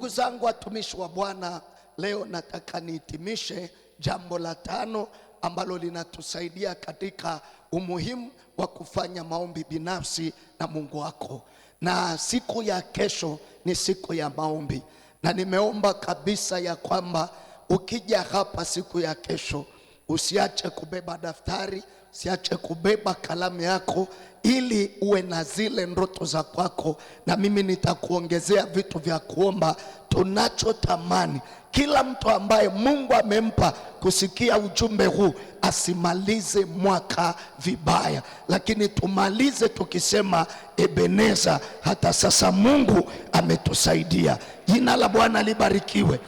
Ndugu zangu watumishi wa Bwana, leo nataka nihitimishe jambo la 5 ambalo linatusaidia katika umuhimu wa kufanya maombi binafsi na Mungu wako. Na siku ya kesho ni siku ya maombi, na nimeomba kabisa ya kwamba ukija hapa siku ya kesho usiache kubeba daftari, usiache kubeba kalamu yako, ili uwe na zile ndoto za kwako, na mimi nitakuongezea vitu vya kuomba. Tunachotamani kila mtu ambaye Mungu amempa kusikia ujumbe huu asimalize mwaka vibaya, lakini tumalize tukisema Ebeneza, hata sasa Mungu ametusaidia. Jina la Bwana libarikiwe.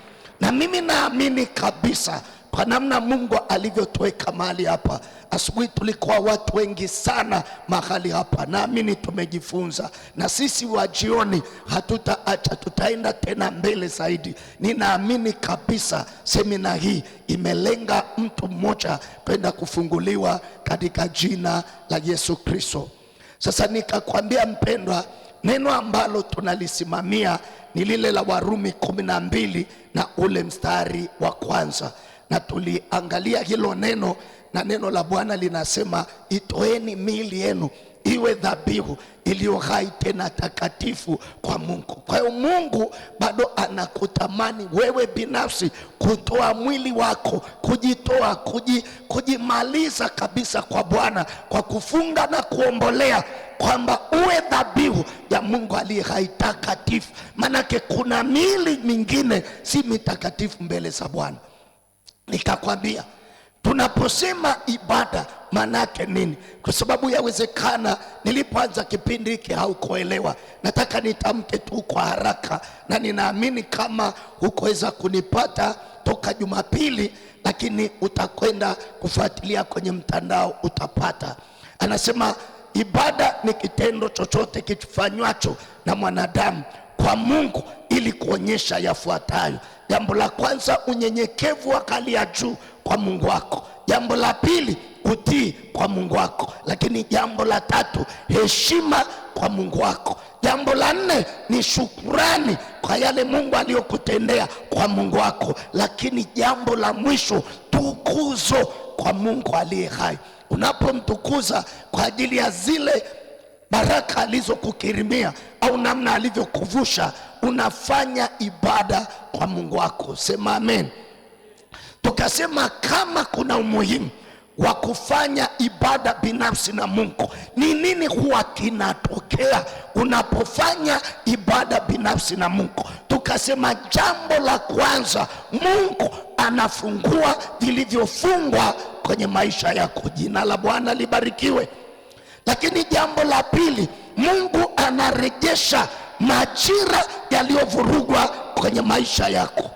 Na mimi naamini kabisa kwa namna Mungu alivyotuweka mahali hapa. Asubuhi tulikuwa watu wengi sana mahali hapa, naamini tumejifunza, na sisi wa jioni hatutaacha, tutaenda tena mbele zaidi. Ninaamini kabisa semina hii imelenga mtu mmoja kwenda kufunguliwa katika jina la Yesu Kristo. Sasa nikakwambia mpendwa, neno ambalo tunalisimamia ni lile la Warumi 12 na ule mstari wa 1, na tuliangalia hilo neno, na neno la Bwana linasema itoeni miili yenu iwe dhabihu iliyo hai tena takatifu kwa Mungu. Kwa hiyo Mungu bado anakutamani wewe binafsi kutoa mwili wako, kujitoa, kujimaliza kabisa kwa Bwana, kwa kufunga na kuombolea kwamba uwe dhabihu ya Mungu aliye hai takatifu. Manake kuna miili mingine si mitakatifu mbele za Bwana. Nikakwambia tunaposema ibada manake nini, kwa sababu yawezekana nilipoanza kipindi hiki haukuelewa. Nataka nitamke tu kwa haraka, na ninaamini kama hukuweza kunipata toka Jumapili, lakini utakwenda kufuatilia kwenye mtandao utapata. Anasema ibada ni kitendo chochote kifanywacho na mwanadamu kwa Mungu ili kuonyesha yafuatayo. Jambo la kwanza, unyenyekevu wa hali ya juu kwa Mungu wako. Jambo la pili, utii kwa Mungu wako. Lakini jambo la 3, heshima kwa Mungu wako. Jambo la 4 ni shukrani kwa yale Mungu aliyokutendea kwa Mungu wako. Lakini jambo la mwisho, tukuzo kwa Mungu aliye hai. Unapomtukuza kwa ajili ya zile baraka alizokukirimia au namna alivyokuvusha, unafanya ibada kwa Mungu wako. Sema amen. Tukasema kama kuna umuhimu wa kufanya ibada binafsi na Mungu, ni nini huwa kinatokea unapofanya ibada binafsi na Mungu? Tukasema jambo la kwanza, Mungu anafungua vilivyofungwa kwenye maisha yako. Jina la Bwana libarikiwe. Lakini jambo la pili, Mungu anarejesha majira yaliyovurugwa kwenye maisha yako.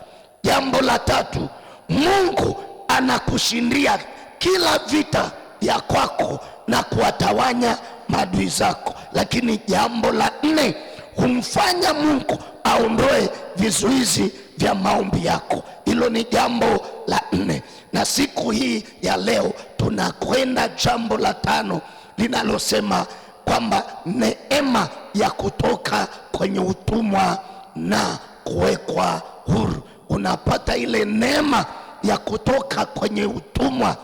Jambo la 3, Mungu anakushindia kila vita ya kwako na kuwatawanya maadui zako. Lakini jambo la 4, humfanya Mungu aondoe vizuizi vya maombi yako. Hilo ni jambo la 4. Na siku hii ya leo tunakwenda jambo la 5 linalosema kwamba neema ya kutoka kwenye utumwa na kuwekwa huru. Unapata ile neema ya kutoka kwenye utumwa,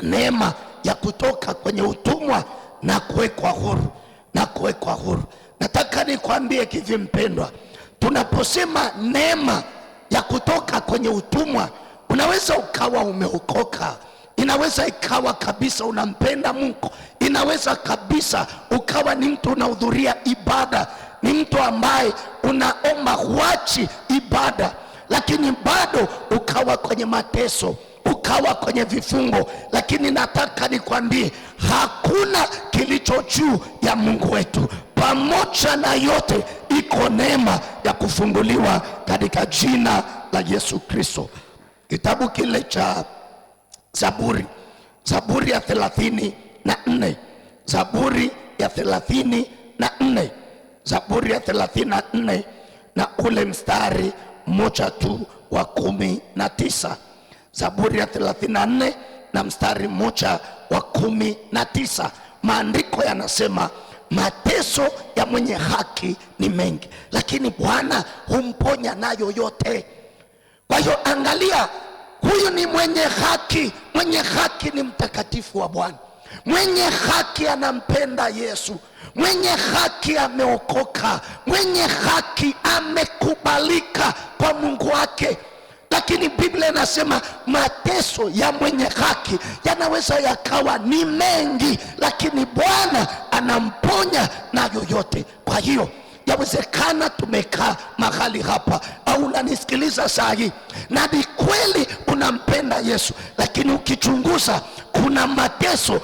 neema ya kutoka kwenye utumwa na kuwekwa huru, na kuwekwa huru. Nataka nikwambie hivi mpendwa, tunaposema neema ya kutoka kwenye utumwa, unaweza ukawa umeokoka, inaweza ikawa kabisa unampenda Mungu, inaweza kabisa ukawa ni mtu unahudhuria ibada, ni mtu ambaye unaomba, huachi ibada, lakini bado ukawa kwenye mateso, ukawa kwenye vifungo. Lakini nataka nikwambie hakuna kilicho juu ya Mungu wetu. Pamoja na yote iko neema ya kufunguliwa katika jina la Yesu Kristo. Kitabu kile cha Zaburi ya 34, Zaburi ya 34, Zaburi ya 34 na ule mstari mmoja tu wa 19. Zaburi ya 34 na mstari mmoja wa 19. Maandiko yanasema, mateso ya mwenye haki ni mengi, lakini Bwana humponya nayo yote. Kwa hiyo angalia, huyu ni mwenye haki. Mwenye haki ni mtakatifu wa Bwana. Mwenye haki anampenda Yesu. Mwenye haki ameokoka. Mwenye haki amekubalika kwa Mungu wake. Lakini Biblia inasema mateso ya mwenye haki yanaweza yakawa ni mengi, lakini Bwana anamponya nayo yote. Kwa hiyo yawezekana tumekaa mahali hapa au unanisikiliza saa hii na ni kweli unampenda Yesu, lakini ukichunguza kuna mateso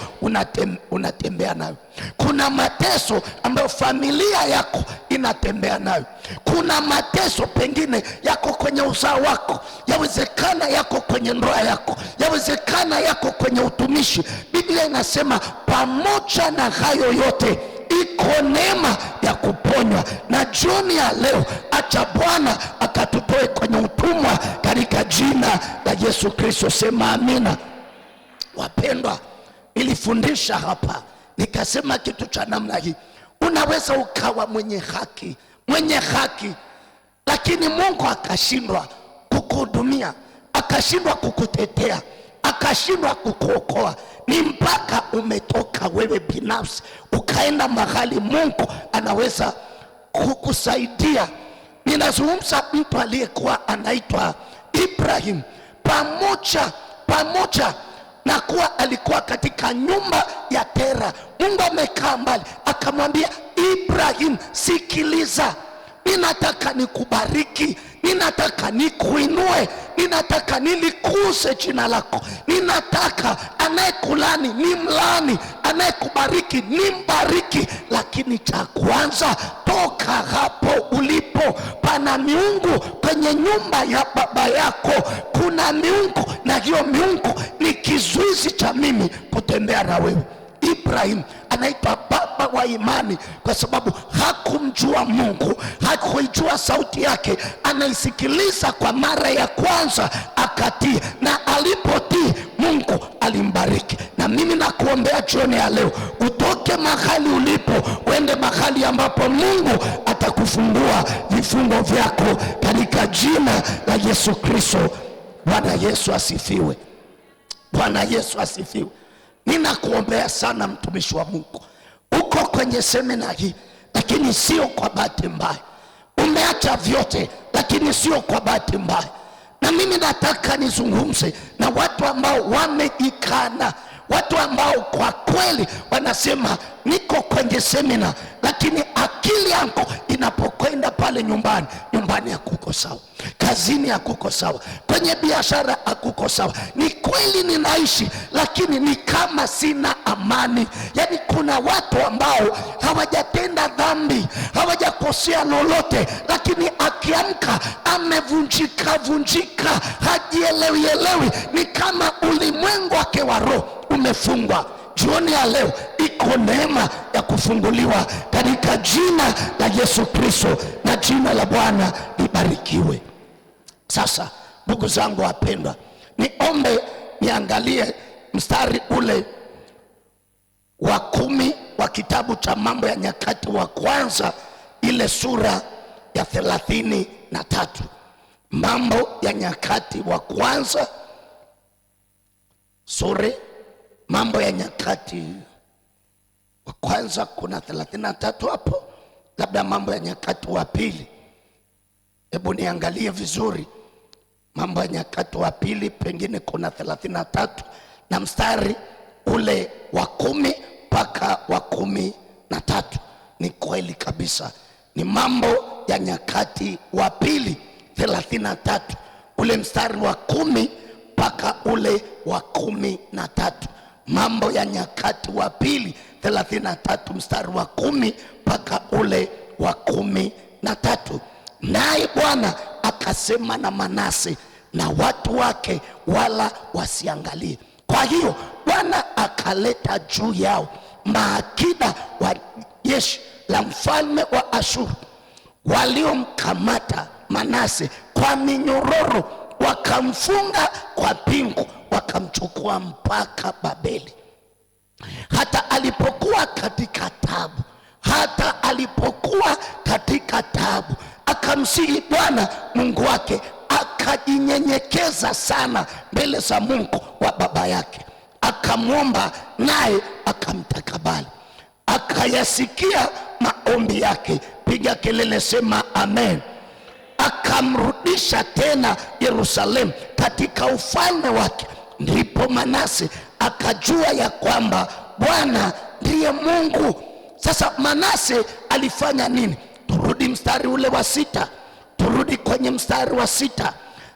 unatembea nayo. Kuna mateso ambayo familia yako inatembea nayo. Kuna mateso pengine yako kwenye uzao wako, yawezekana yako kwenye ndoa yako, yawezekana yako kwenye utumishi. Biblia inasema pamoja na hayo yote iko neema ya kuponywa. Na jioni ya leo acha Bwana akatutoe kwenye utumwa katika jina la Yesu Kristo. Sema amina. Wapendwa, nilifundisha hapa nikasema kitu cha namna hii. Unaweza ukawa mwenye haki, lakini Mungu akashindwa kukuhudumia, akashindwa kukutetea, akashindwa kukuokoa. Ni mpaka umetoka wewe binafsi ukaenda mahali Mungu anaweza kukusaidia. Ninazungumza mtu aliyekuwa anaitwa Ibrahim, pamoja na kuwa alikuwa katika nyumba ya Tera. Mungu amekaa mbali, akamwambia Ibrahim, sikiliza, ninataka nikubariki, ninataka nikuinue, ninataka nilikuze jina lako, ninataka anayekulani ni mlani, anayekubariki ni mbariki. Lakini cha kwanza, toka hapo ulipo. Pana miungu kwenye nyumba ya baba yako, kuna miungu, na hiyo miungu ni kizuizi cha mimi kutembea na wewe. Ibrahim anaitwa baba wa imani kwa sababu hakumjua Mungu, hakuijua sauti yake, anaisikiliza kwa mara ya kwanza, akatii, na alipotii Mungu alimbariki. Na mimi nakuombea jioni ya leo utoke mahali ulipo uende mahali ambapo Mungu atakufungua vifungo vyako katika jina la Yesu Kristo. Bwana Yesu asifiwe. Bwana Yesu asifiwe. Ninakuombea sana mtumishi wa Mungu. Uko kwenye semina hii, lakini sio kwa bahati mbaya. Umeacha vyote, lakini sio kwa bahati mbaya. Na mimi nataka nizungumze na watu ambao wameikana, watu ambao kwa kweli wanasema niko kwenye semina, lakini akili yangu inapokwenda pale nyumbani hakuko sawa, kazini hakuko sawa, kwenye biashara hakuko sawa. Ni kweli ninaishi, lakini ni kama sina amani. Yani kuna watu ambao hawajatenda dhambi, hawajakosea lolote, lakini akiamka amevunjika, hajielewi. Ni kama ulimwengu wake wa roho umefungwa. Jioni ya leo iko neema ya kufunguliwa katika jina la Yesu Kristo, na jina la Bwana libarikiwe. Sasa ndugu zangu wapendwa, niombe niangalie mstari ule wa 10 wa kitabu cha Mambo ya Nyakati wa kwanza, ile sura ya 33. Mambo ya Nyakati wa kwanza, Mambo ya Nyakati wa kwanza kuna 33 hapo, labda Mambo ya Nyakati wa pili. Hebu niangalie vizuri. Mambo ya Nyakati wa pili pengine kuna 33 na mstari ule wa 10 mpaka wa 13. Ni kweli kabisa, ni Mambo ya Nyakati wa pili 33, ule mstari wa 10 mpaka ule wa 13. Mambo ya Nyakati wa pili 33 mstari wa 10 mpaka ule wa 13. Naye Bwana akasema na Manase na watu wake wala wasiangalie. Kwa hiyo Bwana akaleta juu yao maakida wa jeshi la mfalme wa Ashuru, waliomkamata Manase kwa minyororo, wakamfunga kwa pingu, wakamchukua mpaka Babeli. Hata alipokuwa katika taabu, hata alipokuwa katika taabu akamsihi Bwana Mungu wake, akajinyenyekeza sana mbele za Mungu wa baba yake, akamwomba naye akamtakabali, akayasikia maombi yake. Piga kelele, sema amen. Akamrudisha tena Yerusalemu katika ufalme wake. Ndipo Manase akajua ya kwamba Bwana ndiye Mungu. Sasa Manase alifanya nini? Turudi mstari ule wa 6. Turudi kwenye mstari wa 6.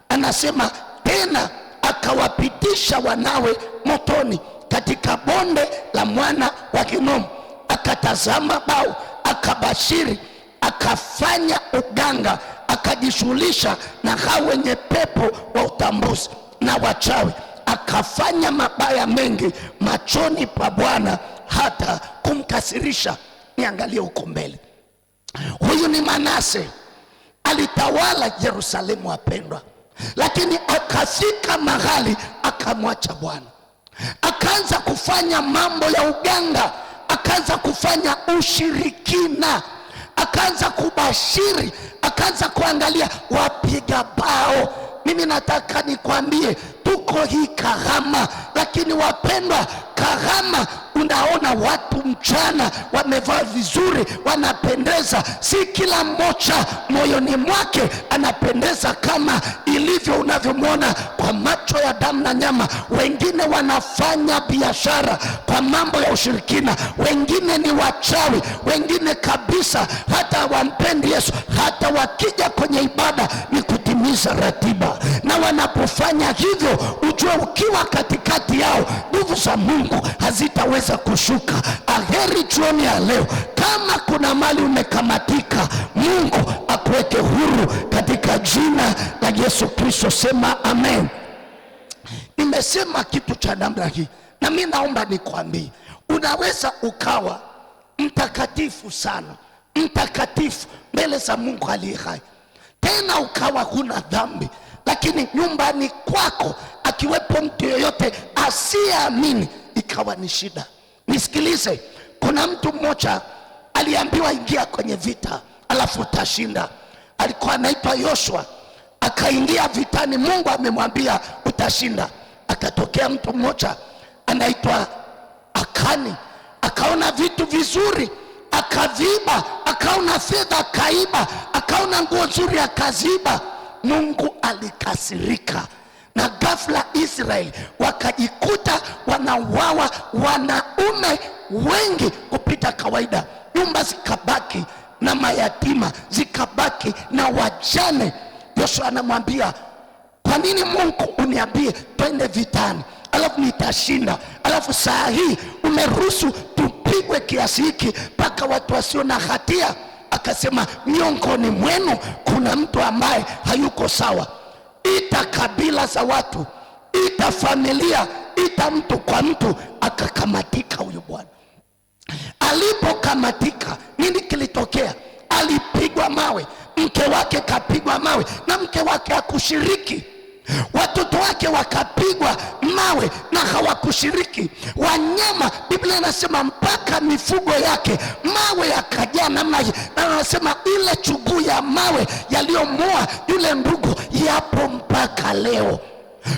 Anasema tena akawapitisha wanawe motoni katika bonde la mwana wa Hinomu, akatazama bao, akabashiri, akafanya uganga, akajishughulisha na hao wenye pepo wa utambuzi na wachawi, akafanya mabaya mengi machoni pa Bwana hata kumkasirisha. Niangalie huko mbele. Huyu ni Manase, alitawala Yerusalemu wapendwa, lakini akafika mahali akamwacha Bwana, akaanza kufanya mambo ya uganga, akaanza kufanya ushirikina, akaanza kubashiri, akaanza kuangalia wapiga bao. Mimi nataka nikwambie tuko hii kahama, lakini wapendwa, kahama unaona watu mchana wamevaa vizuri, wanapendeza. Si kila mmoja moyoni mwake anapendeza kama ilivyo unavyomwona kwa macho ya damu na nyama. Wengine wanafanya biashara kwa mambo ya ushirikina, wengine ni wachawi, wengine kabisa hata hawampendi Yesu. Hata wakija kwenye ibada ni kutimiza ratiba, na wanapofanya hivyo ujue ukiwa katikati yao nguvu za Mungu hazitaweza kushuka. Aheri jioni ya leo, kama kuna mali umekamatika, Mungu akuweke huru katika jina la Yesu Kristo. Sema amen. Nimesema kitu cha namna hii, na mimi naomba nikwambie, unaweza ukawa mtakatifu sana, mtakatifu mbele za Mungu aliye hai, tena ukawa huna dhambi, lakini nyumbani kwako akiwepo mtu yeyote asiyeamini ikawa ni shida. Nisikilize, kuna mtu mmoja aliambiwa ingia kwenye vita alafu utashinda. Alikuwa anaitwa Yoshua, akaingia vitani, Mungu amemwambia utashinda. Akatokea mtu mmoja anaitwa Akani, akaona vitu vizuri akaviba, akaona fedha akaiba, akaona nguo nzuri akaziba. Mungu alikasirika, na ghafla Israeli wakajikuta wanauawa wanaume wengi kupita kawaida. Nyumba zikabaki na mayatima, zikabaki na wajane. Yoshua anamwambia, kwa nini Mungu uniambie twende vitani alafu nitashinda, alafu saa hii umeruhusu tupigwe kiasi hiki mpaka watu wasio na hatia? Akasema, miongoni mwenu kuna mtu ambaye hayuko sawa. Ita kabila za watu, ita familia, ita mtu kwa mtu. Akakamatika huyu bwana. Alipokamatika, nini kilitokea? Alipigwa mawe, mke wake kapigwa mawe, na mke wake hakushiriki. Watoto wake wakapigwa mawe na hawakushiriki. Wanyama, Biblia inasema mpaka mifugo yake mawe yakajaa namna hii, na anasema ile chuguu ya mawe yaliyomuua yule ndugu yapo mpaka leo.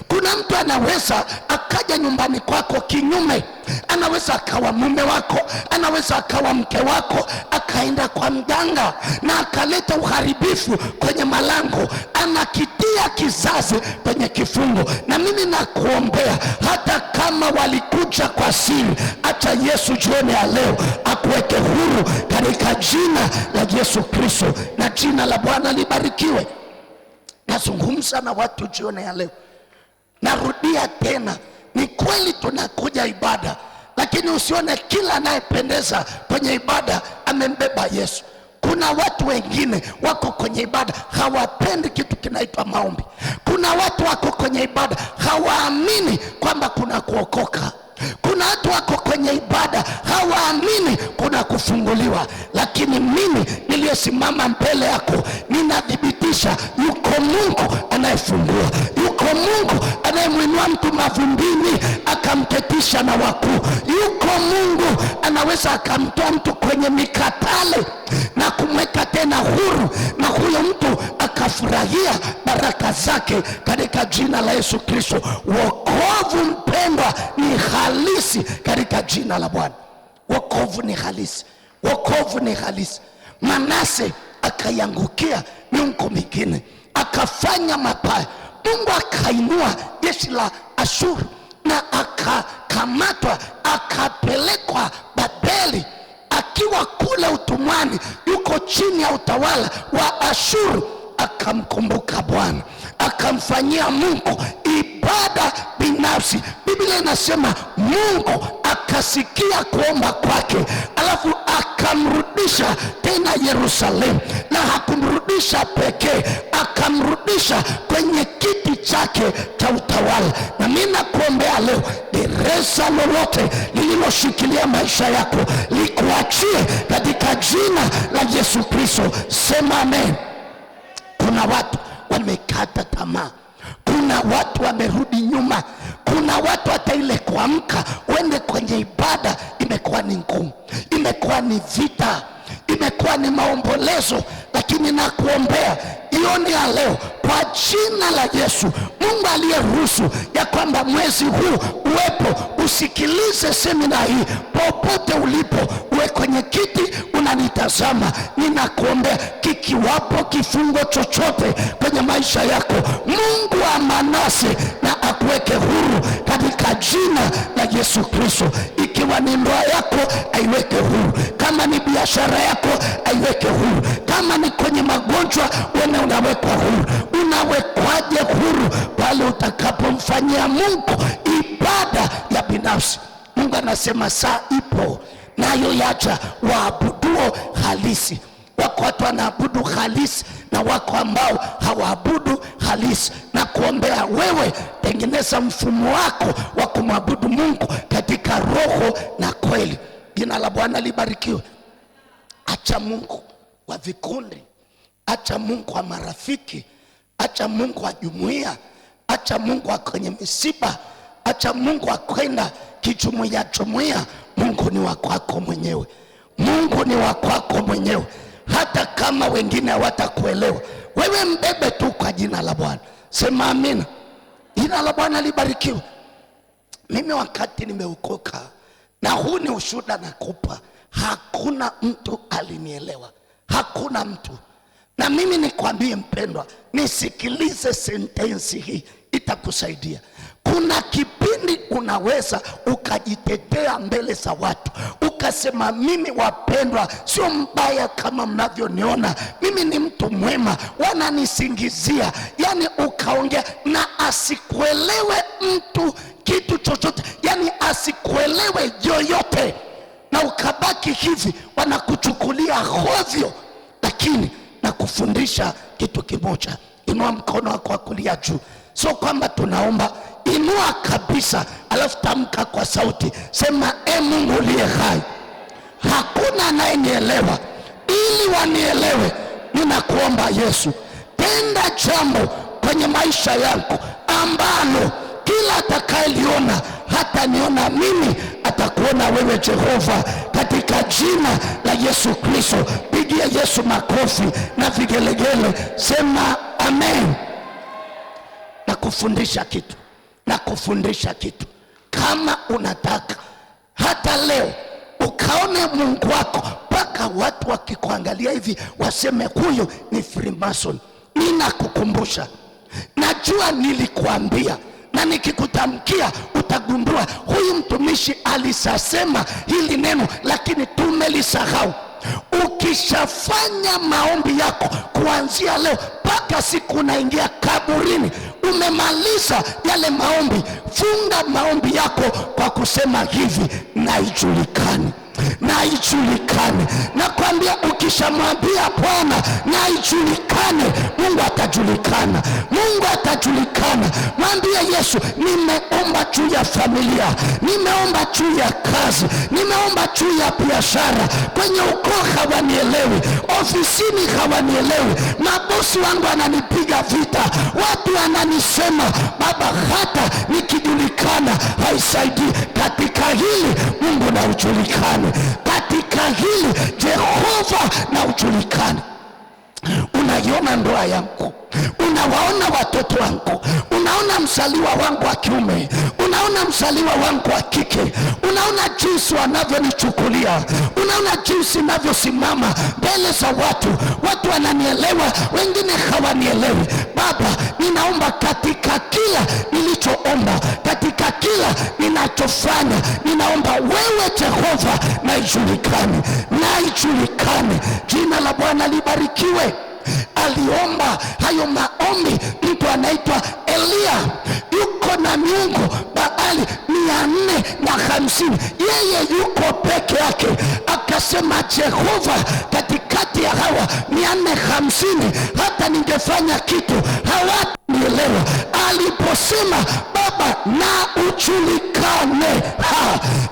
Kuna mtu anaweza akaja nyumbani kwako kinyume, anaweza akawa mume wako, anaweza akawa mke wako, akaenda kwa mganga na akaleta uharibifu kwenye malango, anakitia kizazi kwenye kifungo. Na mimi nakuombea, hata kama walikuja kwa siri, acha Yesu jioni ya leo akuweke huru katika jina la Yesu Kristo, na jina la Bwana libarikiwe. Nazungumza na watu jioni ya leo. Narudia tena, ni kweli tunakuja ibada, lakini usione kila anayependeza kwenye ibada amembeba Yesu. Kuna watu wengine wako kwenye ibada hawapendi kitu kinaitwa maombi. Kuna watu wako kwenye ibada hawaamini kwamba kuna kuokoka. Kuna watu wako kwenye ibada hawaamini kuna kufunguliwa. Lakini mimi niliyesimama mbele yako ninadhibitisha, yuko Mungu anayefungua, yuko Mungu anayemwinua mtu mavumbini akamketisha na wakuu. Yuko Mungu anaweza akamtoa mtu kwenye mikatale na kumweka tena huru, na huyo mtu akafurahia baraka zake katika jina la Yesu Kristo. Wokovu mpendwa ni halisi katika jina la Bwana. Wokovu ni halisi. Wokovu ni halisi. Manase akayangukia miungu mingine, akafanya mabaya. Mungu akainua jeshi la Ashuru na akakamatwa, akapelekwa Babeli. Akiwa kule utumwani, yuko chini ya utawala wa Ashuru, akamkumbuka Bwana, akamfanyia Mungu ibada binafsi. Biblia inasema Mungu akasikia kuomba kwake, alafu akamrudisha tena Yerusalemu, na hakumrudisha pekee, akamrudisha kwenye kiti chake cha utawala. Na mimi nakuombea leo, gereza lolote lililoshikilia maisha yako likuachie katika jina la Yesu Kristo. Sema amen. Kuna watu wamekata tamaa, kuna watu wamerudi nyuma, kuna watu hata ile kuamka uende kwenye ibada imekuwa ni ngumu, imekuwa ni vita, imekuwa ni maombolezo. Lakini nakuombea jioni ya leo kwa jina la Yesu, Mungu aliyeruhusu ya kwamba mwezi huu uwepo, usikilize semina hii popote ulipo, uwe kwenye kiti unanitazama, ninakuombea kikiwapo kifungo chochote kwenye maisha yako, Mungu wa Manase na akuweke huru katika jina la Yesu Kristo. Ikiwa ni ndoa yako, aiweke huru. Kama ni biashara yako, aiweke huru. Kama ni kwenye magonjwa, wewe unawekwa huru. Unawekwaje huru? Pale utakapomfanyia Mungu ibada ya binafsi. Mungu anasema saa ipo nayo yaja waabuduo halisi. Wako watu wanaabudu halisi na wako ambao hawaabudu halisi. Na kuombea wewe, tengeneza mfumo wako wa kumwabudu Mungu katika roho na kweli. Jina la Bwana libarikiwe. Acha Mungu wa vikundi, acha Mungu wa marafiki, acha Mungu wa jumuiya, acha Mungu wa kwenye misiba, acha Mungu wa kwenda kijumuiya jumuiya. Mungu ni wa kwako mwenyewe. Mungu ni wa kwako mwenyewe. Hata kama wengine hawatakuelewa, wewe mbebe tu kwa jina la Bwana. Sema amina. Jina la Bwana libarikiwe. Mimi wakati nimeokoka, na huu ni ushuhuda nakupa, hakuna mtu alinielewa. Hakuna mtu. Na mimi nikwambie mpendwa, nisikilize sentensi hii, itakusaidia. Kuna kipindi unaweza ukajitetea mbele za watu, ukasema mimi wapendwa sio mbaya kama mnavyoniona, mimi ni mtu mwema, wananisingizia. Yani ukaongea na asikuelewe mtu kitu chochote, yani asikuelewe yoyote, na ukabaki hivi, wanakuchukulia hovyo. Lakini nakufundisha kitu kimoja. Inua mkono wako wa kulia juu. Sio kwamba tunaomba, inua kabisa, alafu tamka kwa sauti, sema Mungu uliye hai, hakuna anayenielewa, ili wanielewe ninakuomba Yesu, tenda jambo kwenye maisha yangu ambalo kila atakayeliona hata niona mimi atakuona wewe Jehova, katika jina la Yesu Kristo. Pigia Yesu makofi na vigelegele, sema amen. Nakufundisha kitu. Kama unataka hata leo ukaone Mungu wako, mpaka watu wakikuangalia hivi waseme huyu ni Freemason, ninakukumbusha. Najua nilikuambia, na nikikutamkia utagundua huyu mtumishi alisasema hili neno, lakini tumelisahau. Ukishafanya maombi yako kuanzia leo mpaka siku unaingia kaburini, umemaliza yale maombi, funga maombi yako kwa kusema hivi, na ijulikane. Nakwambia ukishamwambia Bwana na ijulikane, Mungu atajulikana. atajulikana, Mungu atajulikana. Mwambie Yesu, nimeomba juu ya familia, nimeomba juu ya kazi, nimeomba juu ya biashara. Kwenye ukoo hawanielewi, ofisini hawanielewi, mabosi wangu ananipiga vita, watu wananisema Baba, hata nikijulikana haisaidii. Katika hili Mungu na ujulikane, katika hili Jehova na ujulikane. Unaiona ndoa yangu, unawaona watoto wangu, unaona mzaliwa wangu wa kiume, unaona mzaliwa wangu wa kike, unaona jinsi wanavyonichukulia, unaona jinsi ninavyosimama mbele za watu. Watu wananielewa, wengine hawanielewi. Baba, ninaomba katika kila nilichoomba, katika kila ninachofanya, ninaomba wewe Jehova na ijulikane, na ijulikane. Jina la Bwana libarikiwe. Aliomba hayo maombi mtu anaitwa Elia, yuko na miungu Baali 450, yeye yuko peke yake. Akasema, Jehova, katikati ya hawa 450 hata ningefanya kitu hawatanielewa. Aliposema Baba na ujulikane,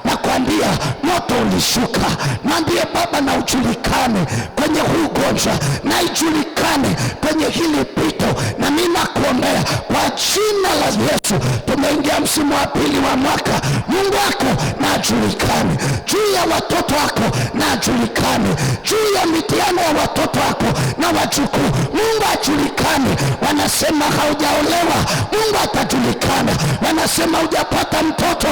nakwambia moto ulishuka. Mwambie Baba na ujulikane kwenye huu ugonjwa, na ijulikane kwenye hili pito. Na mimi nakuombea kwa jina la Yesu, tumeingia msimu wa pili wa mwaka. Mungu wako na ajulikane juu ya watoto wako, na ajulikane juu ya mitihani ya watoto wako na wajukuu. Mungu ajulikane. Wanasema haujaolewa, Mungu atajulikana. Wanasema hujapata mtoto,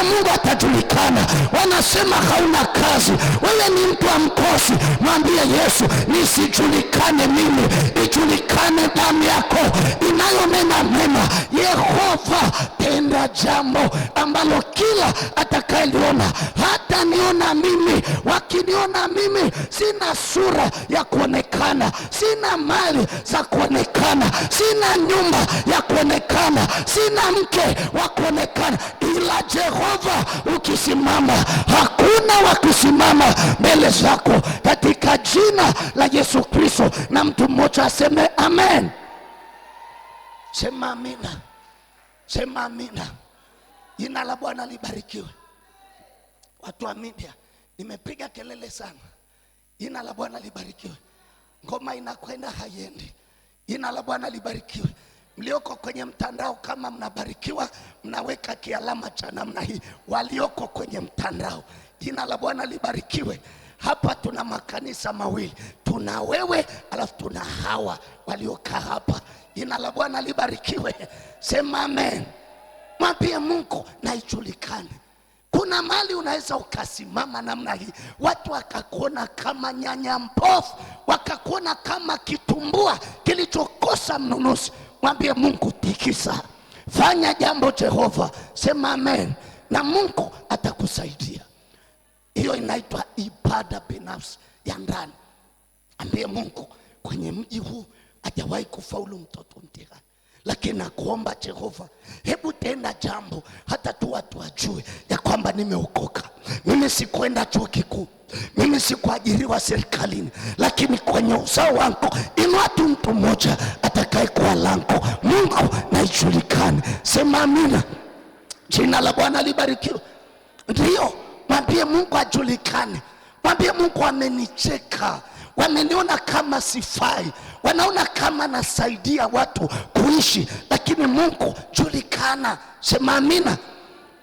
Mungu atajulikana. Wanasema hauna kazi, wewe ni mtu wa mkosi. Mwambie Yesu, nisijulikane mimi, ijulikane damu yako inayonena mema. Yehova, tenda jambo ambalo kila atakayeliona hata niona mimi. Wakiniona mimi sina sura ya kuonekana, sina mali za kuonekana, sina nyumba ya kuonekana, sina mke wa kuonekana, ila Jehova ukisimama, hakuna wa kusimama mbele zako, katika jina la Yesu Kristo. Na mtu mmoja aseme amen. Sema amina. Sema amina. Jina la Bwana libarikiwe. Watu wa media, nimepiga kelele sana. Jina la Bwana libarikiwe. Ngoma inakwenda haiendi. Jina la Bwana libarikiwe. Mlioko kwenye mtandao, kama mnabarikiwa, mnaweka kialama cha namna hii. Walioko kwenye mtandao, jina la Bwana libarikiwe. Hapa tuna makanisa mawili, tuna wewe alafu tuna hawa waliokaa hapa. Jina la Bwana libarikiwe. Sema amen. Mwambie Mungu na ijulikane. Kuna mali unaweza ukasimama namna hii, watu wakakuona kama nyanya mbovu, wakakuona kama kitumbua kilichokosa mnunuzi. Mwambie Mungu, tikisa, fanya jambo Jehova. Sema amen, na Mungu atakusaidia. Hiyo inaitwa ibada binafsi ya ndani. Ambie Mungu, kwenye mji huu hajawahi kufaulu mtoto mtihani, lakini nakuomba Jehova, hebu tenda jambo hata tu watu wajue ya kwamba nimeokoka. Mimi sikuenda chuo kikuu, mimi sikuajiriwa serikalini, lakini kwenye uzao wangu inua tu mtu mmoja atakaye kuwa lango. Mungu na ijulikane. Sema amina. Jina la Bwana libarikiwe. Ndio, mwambie Mungu ajulikane. Mwambie Mungu, amenicheka, wameniona kama sifai, wanaona kama nasaidia watu kuishi, lakini Mungu julikana. Sema amina.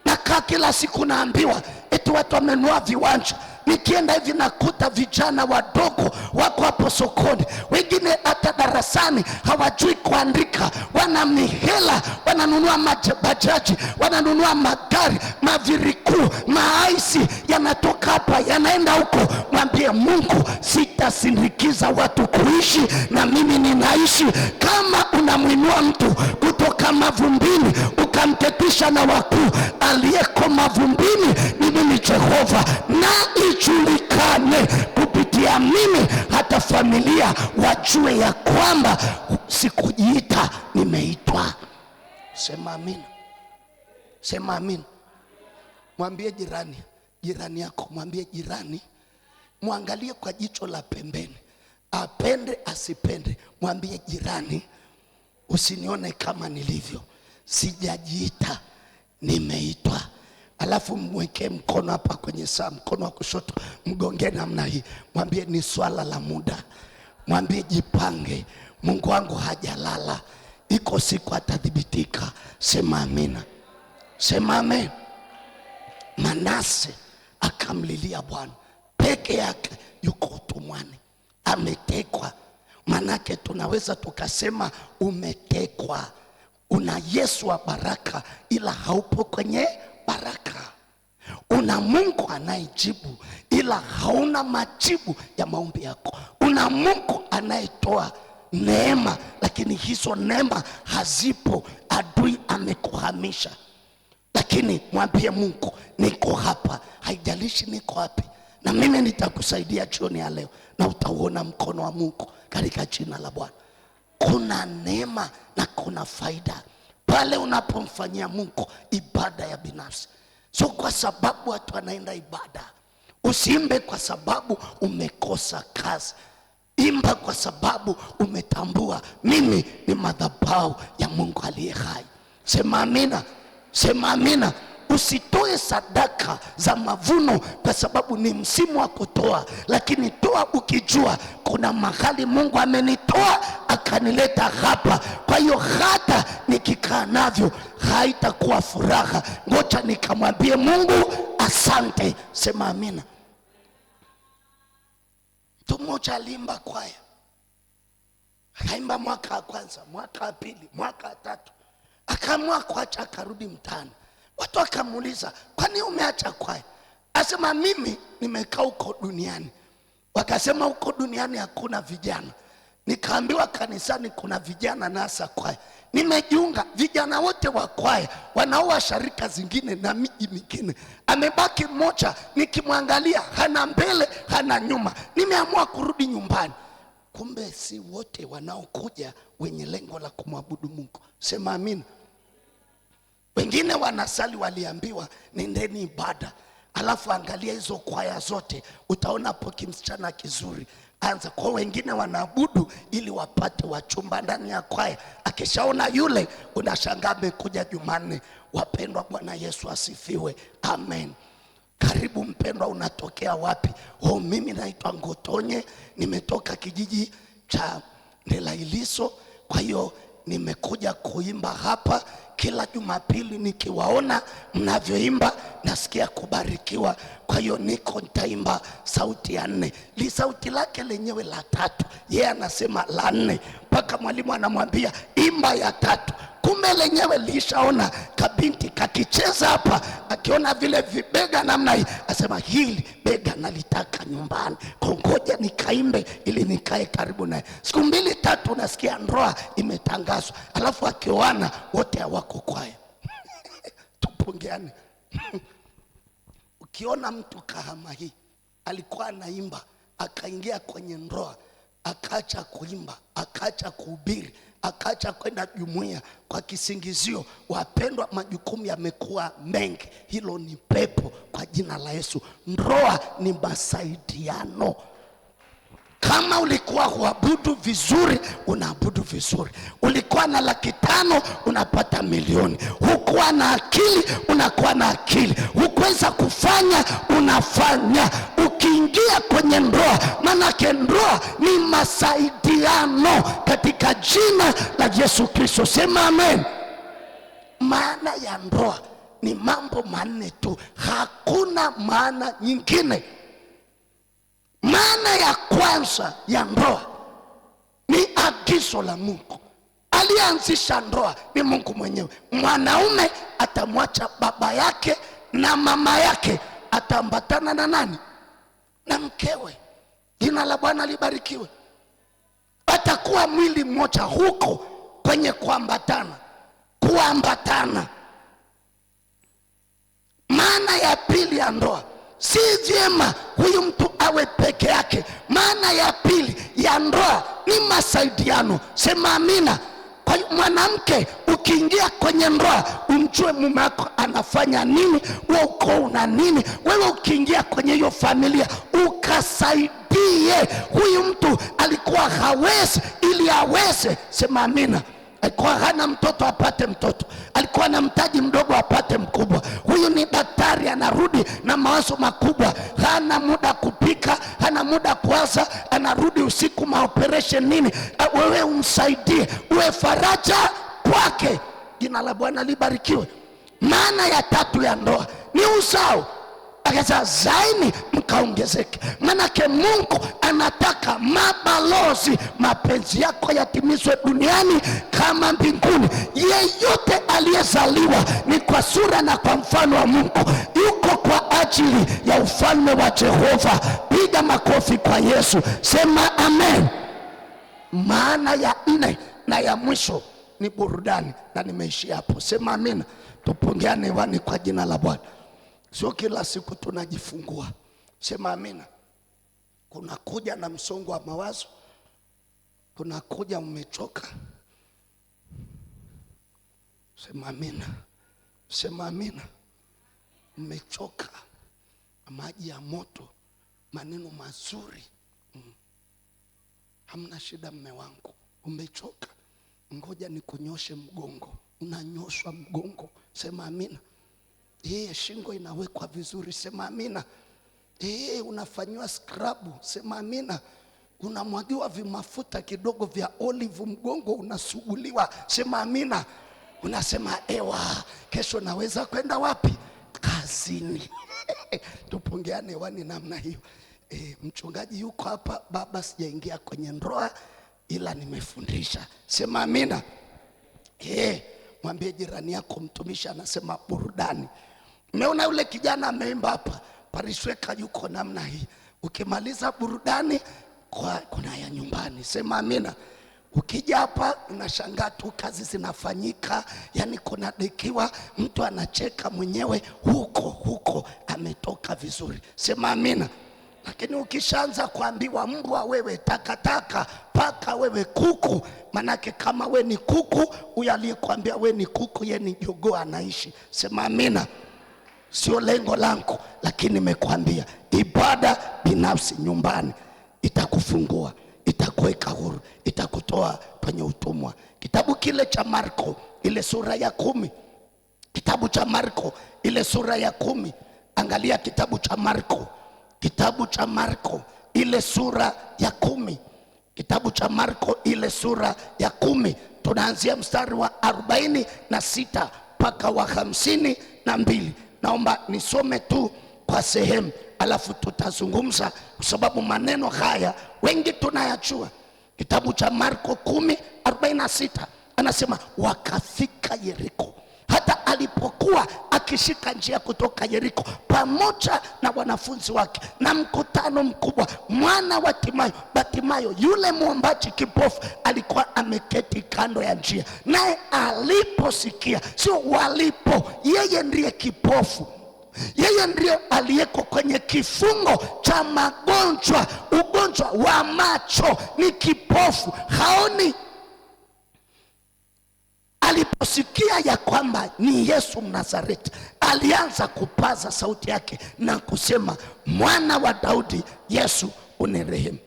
Nakaa kila siku naambiwa eti watu wamenunua viwanja. Nikienda hivi nakuta vijana wadogo wako hapo sokoni, wengine hata darasani hawajui kuandika, wana mihela, wananunua bajaji, wananunua magari, mavirikuu, maaisi, yanatoka hapa yanaenda huko. Mwambie Mungu, sitasindikiza watu kuishi, na mimi ninaishi. Kama unamwinua mtu kutoka mavumbini ukamtetisha na wakuu, aliyeko mavumbini ni mimi Jehova, na ijulikane kupitia mimi, hata familia wajue ya kwamba sikujiita, nimeitwa. Sema amina. Sema amina. Mwambie jirani yako, mwambie jirani, muangalie kwa jicho la pembeni, apende asipende. Mwambie jirani, usinione kama nilivyo, sijajiita, nimeitwa. Alafu mweke mkono hapa kwenye saa, mkono wa kushoto mgonge namna hii, mwambie ni swala la muda. Mwambie jipange, Mungu wangu hajalala, iko siku atadhibitika. Sema amina, sema amen. Manase akamlilia Bwana peke yake, yuko utumwani, ametekwa. Manake tunaweza tukasema umetekwa, una Yesu wa baraka ila haupo kwenye baraka. Una Mungu anayejibu ila hauna majibu ya maombi yako. Una Mungu anayetoa neema lakini hizo neema hazipo, adui amekuhamisha. Lakini mwambie Mungu, niko hapa, haijalishi niko wapi, na mimi nitakusaidia jioni ya leo, na utauona mkono wa Mungu katika jina la Bwana. Kuna neema na kuna faida pale unapomfanyia Mungu ibada ya binafsi. So kwa sababu watu wanaenda ibada, usiimbe kwa sababu umekosa kazi. Imba kwa sababu umetambua mimi ni madhabahu ya Mungu aliye hai. Sema amina, sema amina. Usitoe sadaka za mavuno kwa sababu ni msimu wa kutoa, lakini toa ukijua kuna mahali Mungu amenitoa akanileta hapa. Kwa hiyo hata nikikaa navyo haitakuwa furaha, ngoja nikamwambie Mungu asante. Sema amina. Mtu mmoja alimba kwaya, akaimba mwaka wa kwanza, mwaka wa pili, mwaka wa tatu, akaamua kuacha, akarudi mtaani. Watu wakamuuliza, kwani umeacha kwaya? Asema mimi nimekaa huko duniani. Wakasema huko duniani hakuna vijana. Nikaambiwa kanisani kuna vijana nasa kwaya. Nimejiunga, vijana wote wa kwaya wanaoa sharika zingine na miji mingine. Amebaki mmoja, nikimwangalia hana mbele hana nyuma. Nimeamua kurudi nyumbani. Kumbe si wote wanaokuja wenye lengo la kumwabudu Mungu. Sema amina. Wengine wanasali waliambiwa nendeni ibada, alafu angalia hizo kwaya zote, utaona hapo kimsichana kizuri, anza. Kwa wengine wanaabudu ili wapate wachumba ndani ya kwaya. Akishaona yule, unashangaa amekuja Jumanne. Wapendwa, Bwana Yesu asifiwe, amen. Karibu mpendwa, unatokea wapi? Oh, mimi naitwa Ngotonye, nimetoka kijiji cha Ndelailiso. Kwa hiyo nimekuja kuimba hapa. Kila Jumapili nikiwaona mnavyoimba nasikia kubarikiwa. Kwa hiyo nitaimba sauti ya 4. Li sauti lake lenyewe la 3, yeye anasema la 4, mpaka mwalimu anamwambia imba ya 3. Kumbe lenyewe lishaona kabinti kakicheza hapa, akiona vile vibega namna hii, asema hili bega nalitaka nyumbani, kongoja nikaimbe ili nikae karibu naye. Siku 2 3 nasikia ndoa imetangazwa, alafu akioana wote hawako kwaya. Tupungeane. Ukiona mtu kahama hii alikuwa anaimba, akaingia kwenye ndoa, akaacha kuimba, akaacha kuhubiri, akaacha kwenda jumuiya kwa kisingizio, wapendwa, majukumu yamekuwa mengi, hilo ni pepo kwa jina la Yesu. Ndoa ni masaidiano. Kama ulikuwa huabudu vizuri, unaabudu vizuri. Ulikuwa na 500,000 unapata 1,000,000. Hukuwa na akili, unakuwa na akili. Hukuweza kufanya, unafanya. Ukiingia kwenye ndoa, manake ndoa ni masaidiano katika jina la Yesu Kristo. Sema amen. Maana ya ndoa ni mambo 4 tu, hakuna maana nyingine. Maana ya kwanza ya ndoa ni agizo la Mungu. Alianzisha ndoa ni Mungu mwenyewe. Mwanaume atamwacha baba yake na mama yake, ataambatana na nani? Na mkewe. Jina la Bwana libarikiwe. Atakuwa mwili mmoja. Huko kwenye kuambatana. Maana ya pili ya ndoa, si vyema huyu mtu awe peke yake. Maana ya pili ya ndoa ni masaidiano. Sema amina. Kwa hiyo mwanamke, ukiingia kwenye ndoa, umjue mume wako anafanya nini, wewe uko una nini. Wewe ukiingia kwenye hiyo familia, ukasaidie. Huyu mtu alikuwa hawezi ili aweze. Sema amina. alikuwa hana mtoto apate mtoto, alikuwa na mtaji mdogo apate mkubwa. Huyu ni daktari anarudi na mawazo makubwa, hana muda kupika, hana muda kuwaza, anarudi usiku maoperation nini. Wewe umsaidie, uwe faraja kwake. Jina la Bwana libarikiwe. Maana ya tatu ya ndoa ni uzao. Akasema zaini mkaongezeke. Manake Mungu anataka mabalozi, mapenzi yako yatimizwe duniani kama mbinguni. Yeyote aliyezaliwa ni kwa sura na kwa mfano wa Mungu, yuko kwa ajili ya ufalme wa Jehova. Piga makofi kwa Yesu, sema amen. Maana ya nne na ya mwisho ni burudani, na nimeishia hapo. Sema amina. Tupungiane hewani kwa jina la Bwana. Sio kila siku tunajifungua. Sema amina. Kuna kuja na msongo wa mawazo, kuna kuja umechoka. Sema amina. Sema amina. Umechoka, maji ya moto, maneno mazuri. Hamna shida mme wangu, umechoka, ngoja nikunyoshe mgongo. Unanyoshwa mgongo. Sema amina. Shingo inawekwa vizuri. Sema amina. Unafanywa scrub. Sema amina. Unamwagiwa vimafuta kidogo vya olive, mgongo unasuguliwa. Sema amina. Unasema ewa, kesho naweza kwenda wapi? Kazini. Tupungiane hewani namna hiyo. Mchungaji yuko hapa. Baba, sijaingia kwenye ndoa ila nimefundisha. Sema amina. Mwambie jirani yako, mtumishi anasema burudani. Umeona yule kijana ameimba hapa, Parishweka yuko namna hii. Ukimaliza burudani, kuna ya nyumbani. Sema amina. Ukija hapa unashangaa tu kazi zinafanyika, yani kuna dekiwa, mtu anacheka mwenyewe huko ametoka vizuri. Sema amina. Lakini ukishaanza kuambiwa mbwa wewe, takataka, paka wewe, kuku, manake kama we ni kuku, huyu aliyekuambia we ni kuku ye ni jogoo anaishi. Sema amina. Sio lengo langu, lakini nimekuambia ibada binafsi nyumbani itakufungua, itakuweka huru, itakutoa kwenye utumwa. Kitabu kile cha Marko ile sura ya 10. Kitabu cha Marko ile sura ya 10. Angalia kitabu cha Marko. Kitabu cha Marko ile sura ya 10. Kitabu cha Marko ile sura ya 10. Tunaanzia mstari wa 46 mpaka wa 52. Naomba nisome tu kwa sehemu, alafu tutazungumza, kwa sababu maneno haya wengi tunayachua. Kitabu cha Marko 10:46 anasema wakafika Yeriko. Hata alipokuwa akishika njia kutoka Yeriko pamoja na wanafunzi wake na mkutano mkubwa, mwana wa Batimayo yule muombaji kipofu alikuwa ameketi kando ya njia. Naye aliposikia, sio walipo, yeye ndiye kipofu, yeye ndiye aliyeko kwenye kifungo cha magonjwa, ugonjwa wa macho, ni kipofu, haoni. Aliposikia ya kwamba ni Yesu Mnazareti, alianza kupaza sauti yake na kusema, mwana wa Daudi, Yesu unirehemu.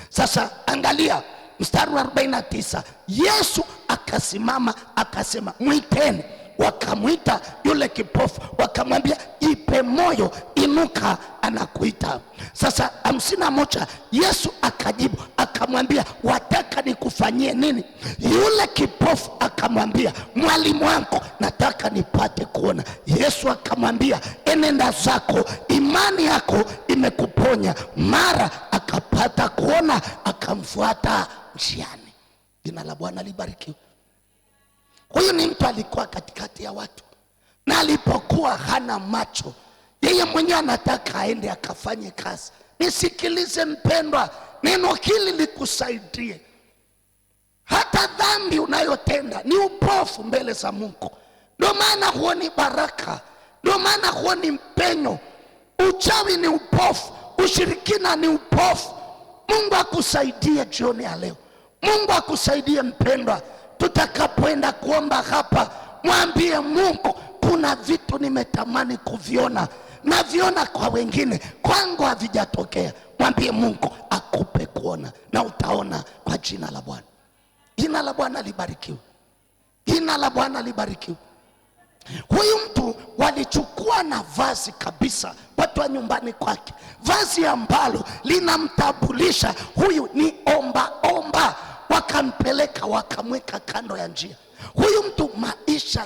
Sasa angalia mstari wa 49. Yesu akasimama akasema, mwiteni. Wakamwita yule kipofu, wakamwambia, jipe moyo, inuka, anakuita. Sasa 51, Yesu akajibu akamwambia, wataka nikufanyie nini? Yule kipofu akamwambia, mwalimu wangu, nataka nipate kuona. Yesu akamwambia, enenda zako, imani yako imekuponya. Mara akapata kuona, akamfuata njiani. Jina la Bwana libarikiwe. Huyu ni mtu alikuwa katikati ya watu, na alipokuwa hana macho, yeye mwenyewe anataka aende akafanye kazi. Nisikilize mpendwa, neno hili likusaidie. Hata dhambi unayotenda ni upofu mbele za Mungu. Ndio maana huoni baraka, ndio maana huoni mpenyo. Uchawi ni upofu, ushirikina ni upofu. Mungu akusaidie jioni ya leo. Mungu akusaidie mpendwa. Tutakapoenda kuomba hapa, mwambie Mungu, kuna vitu nimetamani kuviona, na viona kwa wengine, kwangu havijatokea. Mwambie Mungu akupe kuona, na utaona kwa jina la Bwana. Jina la Bwana libarikiwe. Jina la Bwana libarikiwe. Huyu mtu walichukua na vazi kabisa, watu wa nyumbani kwake, vazi ambalo linamtambulisha huyu ni omba. Wakampeleka wakamweka kando ya njia. Huyu mtu maisha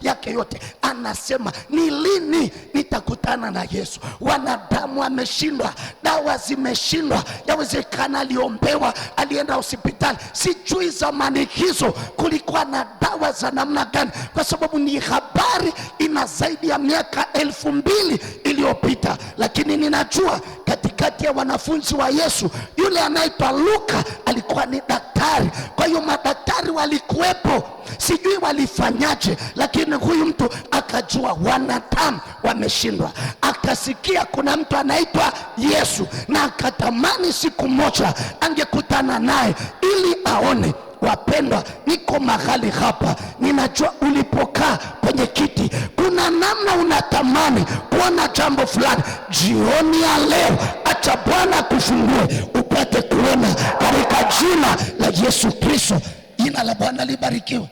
yake yote anasema, ni lini nitakutana na Yesu? Wanadamu ameshindwa, dawa zimeshindwa. Yawezekana aliombewa, alienda hospitali. Sijui zamani hizo kulikuwa na dawa za namna gani, kwa sababu ni habari ina zaidi ya miaka 2000 iliyopita. Lakini ninajua katikati ya wanafunzi wa Yesu, yule anaitwa Luka alikuwa ni daktari. Kwa hiyo madaktari walikuwepo, sijui walifanyaje, lakini huyu mtu akajua wanadamu wameshindwa. Akasikia kuna mtu anaitwa Yesu, na akatamani siku moja angekutana naye ili aone. Wapendwa, niko mahali hapa, ninajua ulipokaa kwenye kiti kuna namna unatamani kuona jambo fulani. Jioni ya leo acha Bwana kufungue upate kuona katika jina la Yesu Kristo. Jina la Bwana libarikiwe.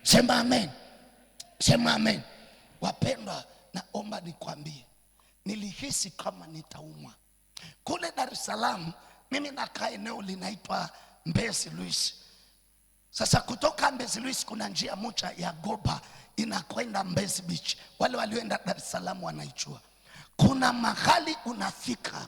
Sema amen. Sema amen. Wapendwa, naomba nikwambie, nilihisi kama nitaumwa kule Dar es Salaam. Mimi nakaa eneo linaitwa Mbezi Luis. Sasa kutoka Mbezi Luis kuna njia moja ya Goba inakwenda Mbezi Beach. Wale walioenda Dar es Salaam wanaijua. Kuna mahali unafika,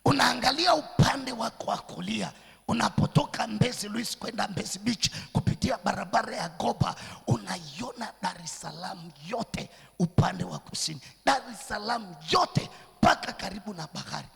unaangalia upande wako wa kulia, unapotoka Mbezi Luis kwenda Mbezi Beach kupitia barabara ya Goba, unaiona Dar es Salaam yote upande wa kusini. Dar es Salaam yote mpaka karibu na bahari.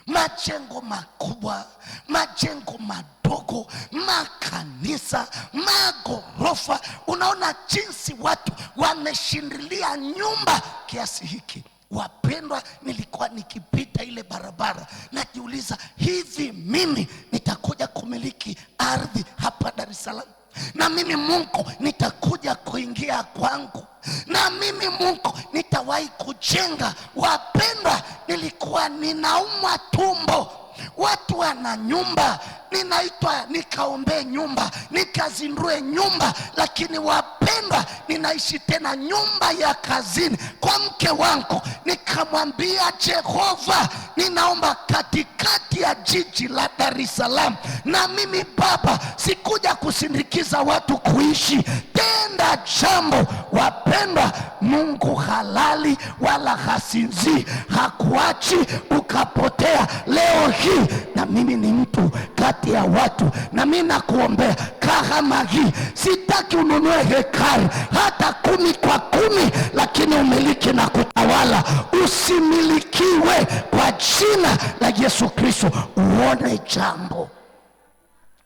Majengo makubwa, majengo madogo, makanisa, magorofa. Unaona jinsi watu wameshindilia nyumba kiasi hiki. Wapendwa, nilikuwa nikipita ile barabara najiuliza, hivi mimi nitakuja kumiliki ardhi hapa Dar es Salaam? Na mimi Mungu nitakuja kuingia kwangu? Na mimi Mungu nitawahi kujenga? Wapendwa, nilikuwa ninaumwa tumbo. Watu wana nyumba, ninaitwa nikaombe nyumba, nikazindue nyumba. Lakini wapendwa, ninaishi tena nyumba ya kazini kwa mke wangu. Nikamwambia Jehova, ninaomba katikati ya jiji la Dar es Salaam, na mimi Baba sikuja kusindikiza watu kuishi, tenda jambo. Wapendwa, Mungu halali wala hasinzi, hakuachi ukapotea. Leo hii na mimi ni mtu kati ya watu, na mimi nakuombea kama hii. Sitaki ununue hekari hata 10 kwa 10, lakini umiliki na kutawala. Usimilikiwe kwa jina la Yesu Kristo. Uone jambo,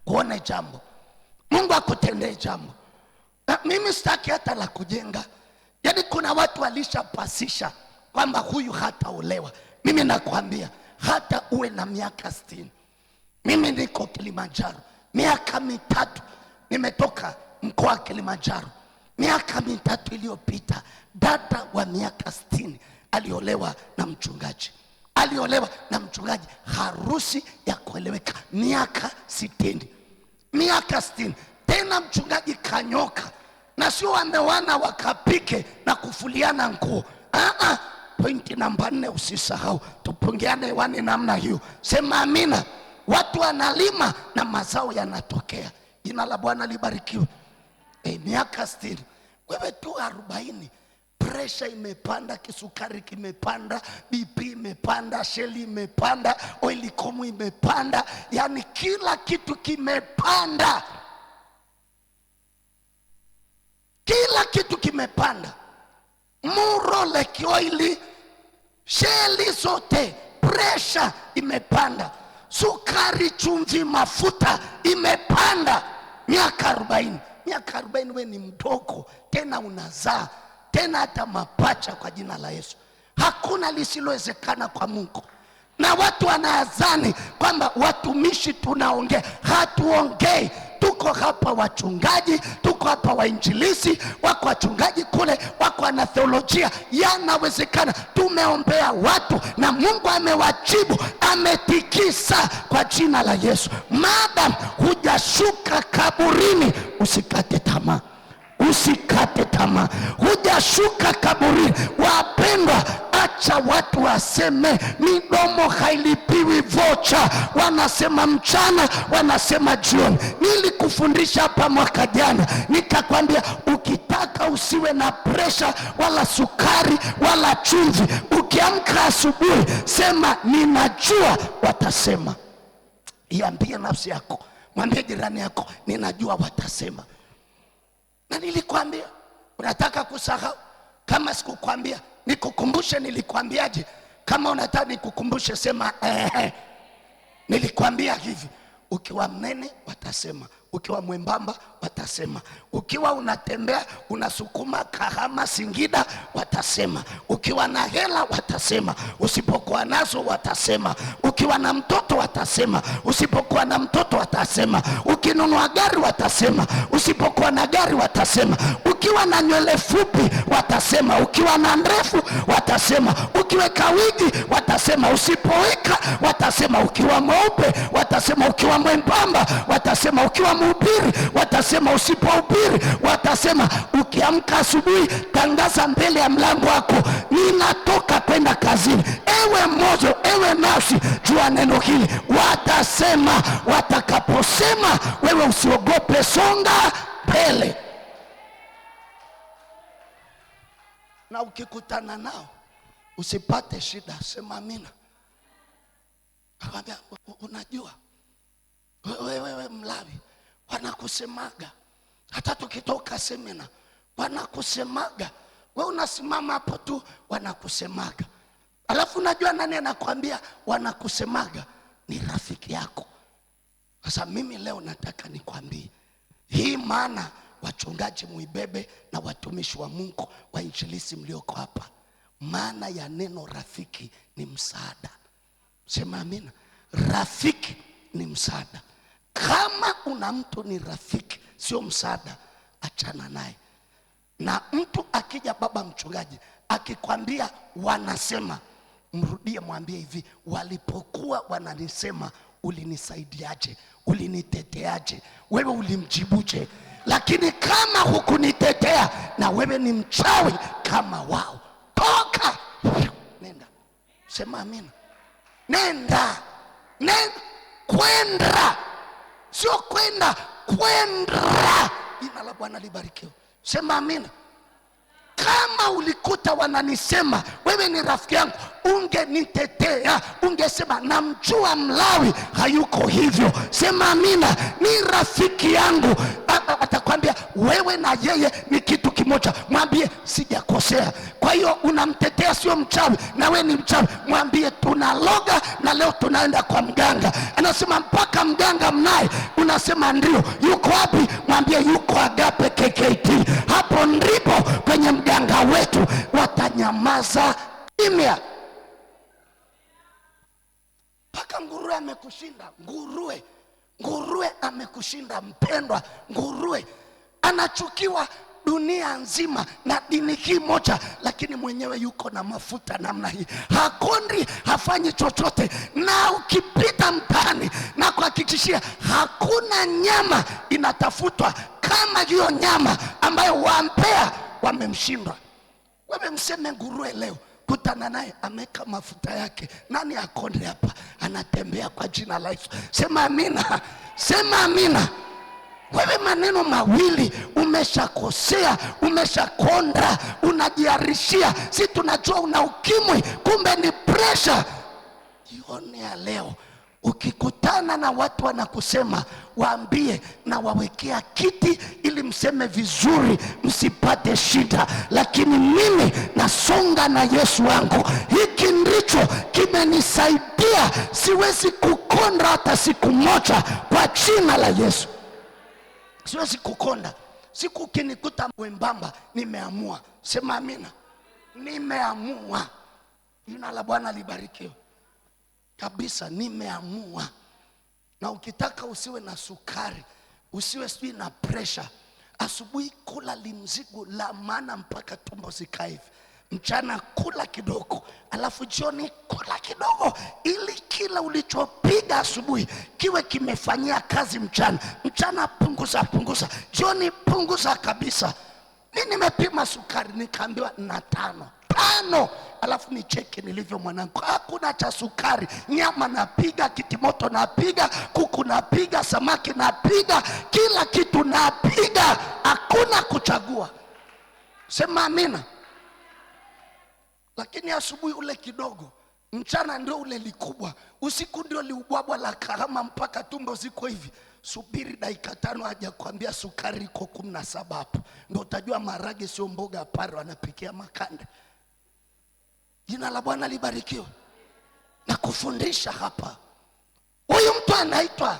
uone jambo, Mungu akutendee jambo. Na mimi sitaki hata la kujenga. Yaani kuna watu walishapasisha kwamba huyu hataolewa. Mimi nakwambia, hata uwe na miaka 60. Mimi niko Kilimanjaro miaka 3, nimetoka mkoa wa Kilimanjaro. Miaka 3 iliyopita, dada wa miaka 60 aliolewa na mchungaji. Aliolewa na mchungaji, harusi ya kueleweka, miaka 60. Miaka 60. Tena mchungaji kanyoka, na sio wamewana wakapike na kufuliana nguo. Pointi namba 4 usisahau, tupungiane wani namna hiyo. Sema amina. Watu wanalima na mazao yanatokea. Jina la Bwana libarikiwe. Miaka 60. Wewe tu 40, pressure imepanda, kisukari kimepanda, BP imepanda, sheli imepanda, oilikomu imepanda, yani kila kitu kimepanda. Kila kitu kimepanda. Muro, leki oili, sheli zote, pressure imepanda. Sukari, chumvi, mafuta imepanda. Miaka 40. Miaka 40 we ni mdogo, tena unazaa, tena hata mapacha kwa jina la Yesu. Hakuna lisilowezekana kwa Mungu. Na watu wanadhani kwamba watumishi tunaongea. Hatuongei. Tuko hapa wachungaji, tuko wako hapa wainjilisi, wako wachungaji kule, wako wana theolojia. Yanawezekana tumeombea watu na Mungu amewajibu, ametikisa kwa jina la Yesu. Madam hujashuka kaburini, usikate tamaa. Usikate tamaa, hujashuka kaburini. Wapendwa, acha watu waseme, midomo hailipiwi vocha. Wanasema mchana, wanasema jioni. Nilikufundisha hapa mwaka jana, nikakwambia ukitaka usiwe na presha wala sukari wala chumvi, ukiamka asubuhi sema ninajua watasema. Iambie nafsi yako, mwambie jirani yako, ninajua watasema. Na nilikwambia, unataka kusahau? Kama sikukwambia nikukumbushe nilikwambiaje? Kama unataka nikukumbushe sema nilikwambia hivi. Ukiwa mnene watasema, ukiwa mwembamba watasema, ukiwa unatembea unasukuma Kahama Singida watasema, ukiwa na hela watasema, usipokuwa nazo watasema, ukiwa na mtoto watasema, usipokuwa na mtoto watasema, ukinunua gari watasema, usipokuwa na gari watasema, ukiwa na nywele fupi watasema, ukiwa na ndefu watasema, ukiweka wigi watasema, usipoweka watasema, ukiwa mweupe watasema, ukiwa mwembamba watasema, ukiwa mhubiri watasema, usipohubiri watasema. Ukiamka asubuhi tangaza mbele ya mlango wako, ninatoka kwenda kazini. Ewe moyo, ewe nafsi, jua neno hili, watasema. Watakaposema wewe usiogope, songa mbele. Na ukikutana nao usipate shida, sema amina. Unajua wewe Mlawi, wanakusemaga hata tukitoka semina, wanakusemaga wewe, unasimama hapo tu wanakusemaga. Alafu unajua nani anakuambia wanakusemaga? Ni rafiki yako. Sasa mimi leo nataka nikwambie hii maana, wachungaji muibebe na watumishi wa Mungu wa injilisi mlioko hapa. Maana ya neno rafiki ni msaada. Sema amina. Rafiki ni msaada. Kama una mtu ni rafiki sio msaada, achana naye. Na mtu akija, baba mchungaji akikwambia wanasema, mrudie mwambie hivi, walipokuwa wananisema ulinisaidiaje? Uliniteteaje? Wewe ulimjibuje? Lakini kama hukunitetea, na wewe ni mchawi kama wao, toka, nenda. Sema amina. Nenda, nenda, kwenda, sio kwenda, kwenda. Jina la Bwana libarikiwe. Sema amina. Kama ulikuta wananisema wewe ni rafiki yangu, ungenitetea, ungesema namjua Mlawi hayuko hivyo. Sema amina. Ni rafiki yangu. Atakwambia wewe na yeye ni kitu kimoja, mwambie sijakosea. Kwa hiyo unamtetea, sio mchawi, na wewe ni mchawi, mwambie tunaloga na leo tunaenda kwa mganga. Anasema mpaka mganga mnaye, unasema ndio. Yuko wapi? Mwambie yuko Agape KKT. Hapo ndipo kwenye mganga wetu. Watanyamaza kimya. Mpaka nguruwe amekushinda. Nguruwe amekushinda mpendwa. Nguruwe anachukiwa dunia nzima na dini hii moja, lakini mwenyewe yuko na mafuta namna hii, hakondi, hafanyi chochote. Na ukipita mtaani na kuhakikishia hakuna nyama inatafutwa kama hiyo nyama ambayo wampea wamemshinda. Wewe mseme nguruwe leo, kutana naye ameka mafuta yake. Nani akonde hapa? Anatembea kwa jina la Yesu. Sema amina. Sema amina. Wewe maneno mawili umeshakosea, umeshakonda, unajiarishia. Si tunajua una ukimwi, kumbe ni pressure. Jione ya leo ukikutana na watu wanakusema, waambie na wawekea kiti ili mseme vizuri, msipate shida. Lakini mimi nasonga na Yesu wangu. Hiki ndicho kimenisaidia. Siwezi kukonda hata siku moja kwa jina la Yesu. Siwezi kukonda. Siku ukinikuta mwembamba, nimeamua. Sema amina. Nimeamua. Jina la Bwana libarikiwe. Kabisa nimeamua. Na ukitaka usiwe na sukari, usiwe sijui na pressure, Asubuhi kula limzigo la maana mpaka tumbo zikae hivi. Mchana kula kidogo, alafu jioni kula kidogo, ili kila ulichopiga asubuhi kiwe kimefanyia kazi mchana. Mchana punguza, jioni punguza kabisa. Mimi nimepima sukari nikaambiwa na 5. Alafu ni cheki nilivyo mwanangu, hakuna cha sukari. Nyama napiga, kitimoto napiga, kuku napiga, samaki napiga, kila kitu napiga, hakuna kuchagua. Sema amina. Lakini asubuhi ule kidogo, mchana ndio ule likubwa, usiku ndio liubwabwa la karama mpaka tumbo ziko hivi. Subiri dakika 5 haja kuambia sukari iko 17 hapo, ndio utajua marage sio mboga paro anapikia makande. Jina la Bwana libarikiwe. Na kufundisha hapa, huyu mtu anaitwa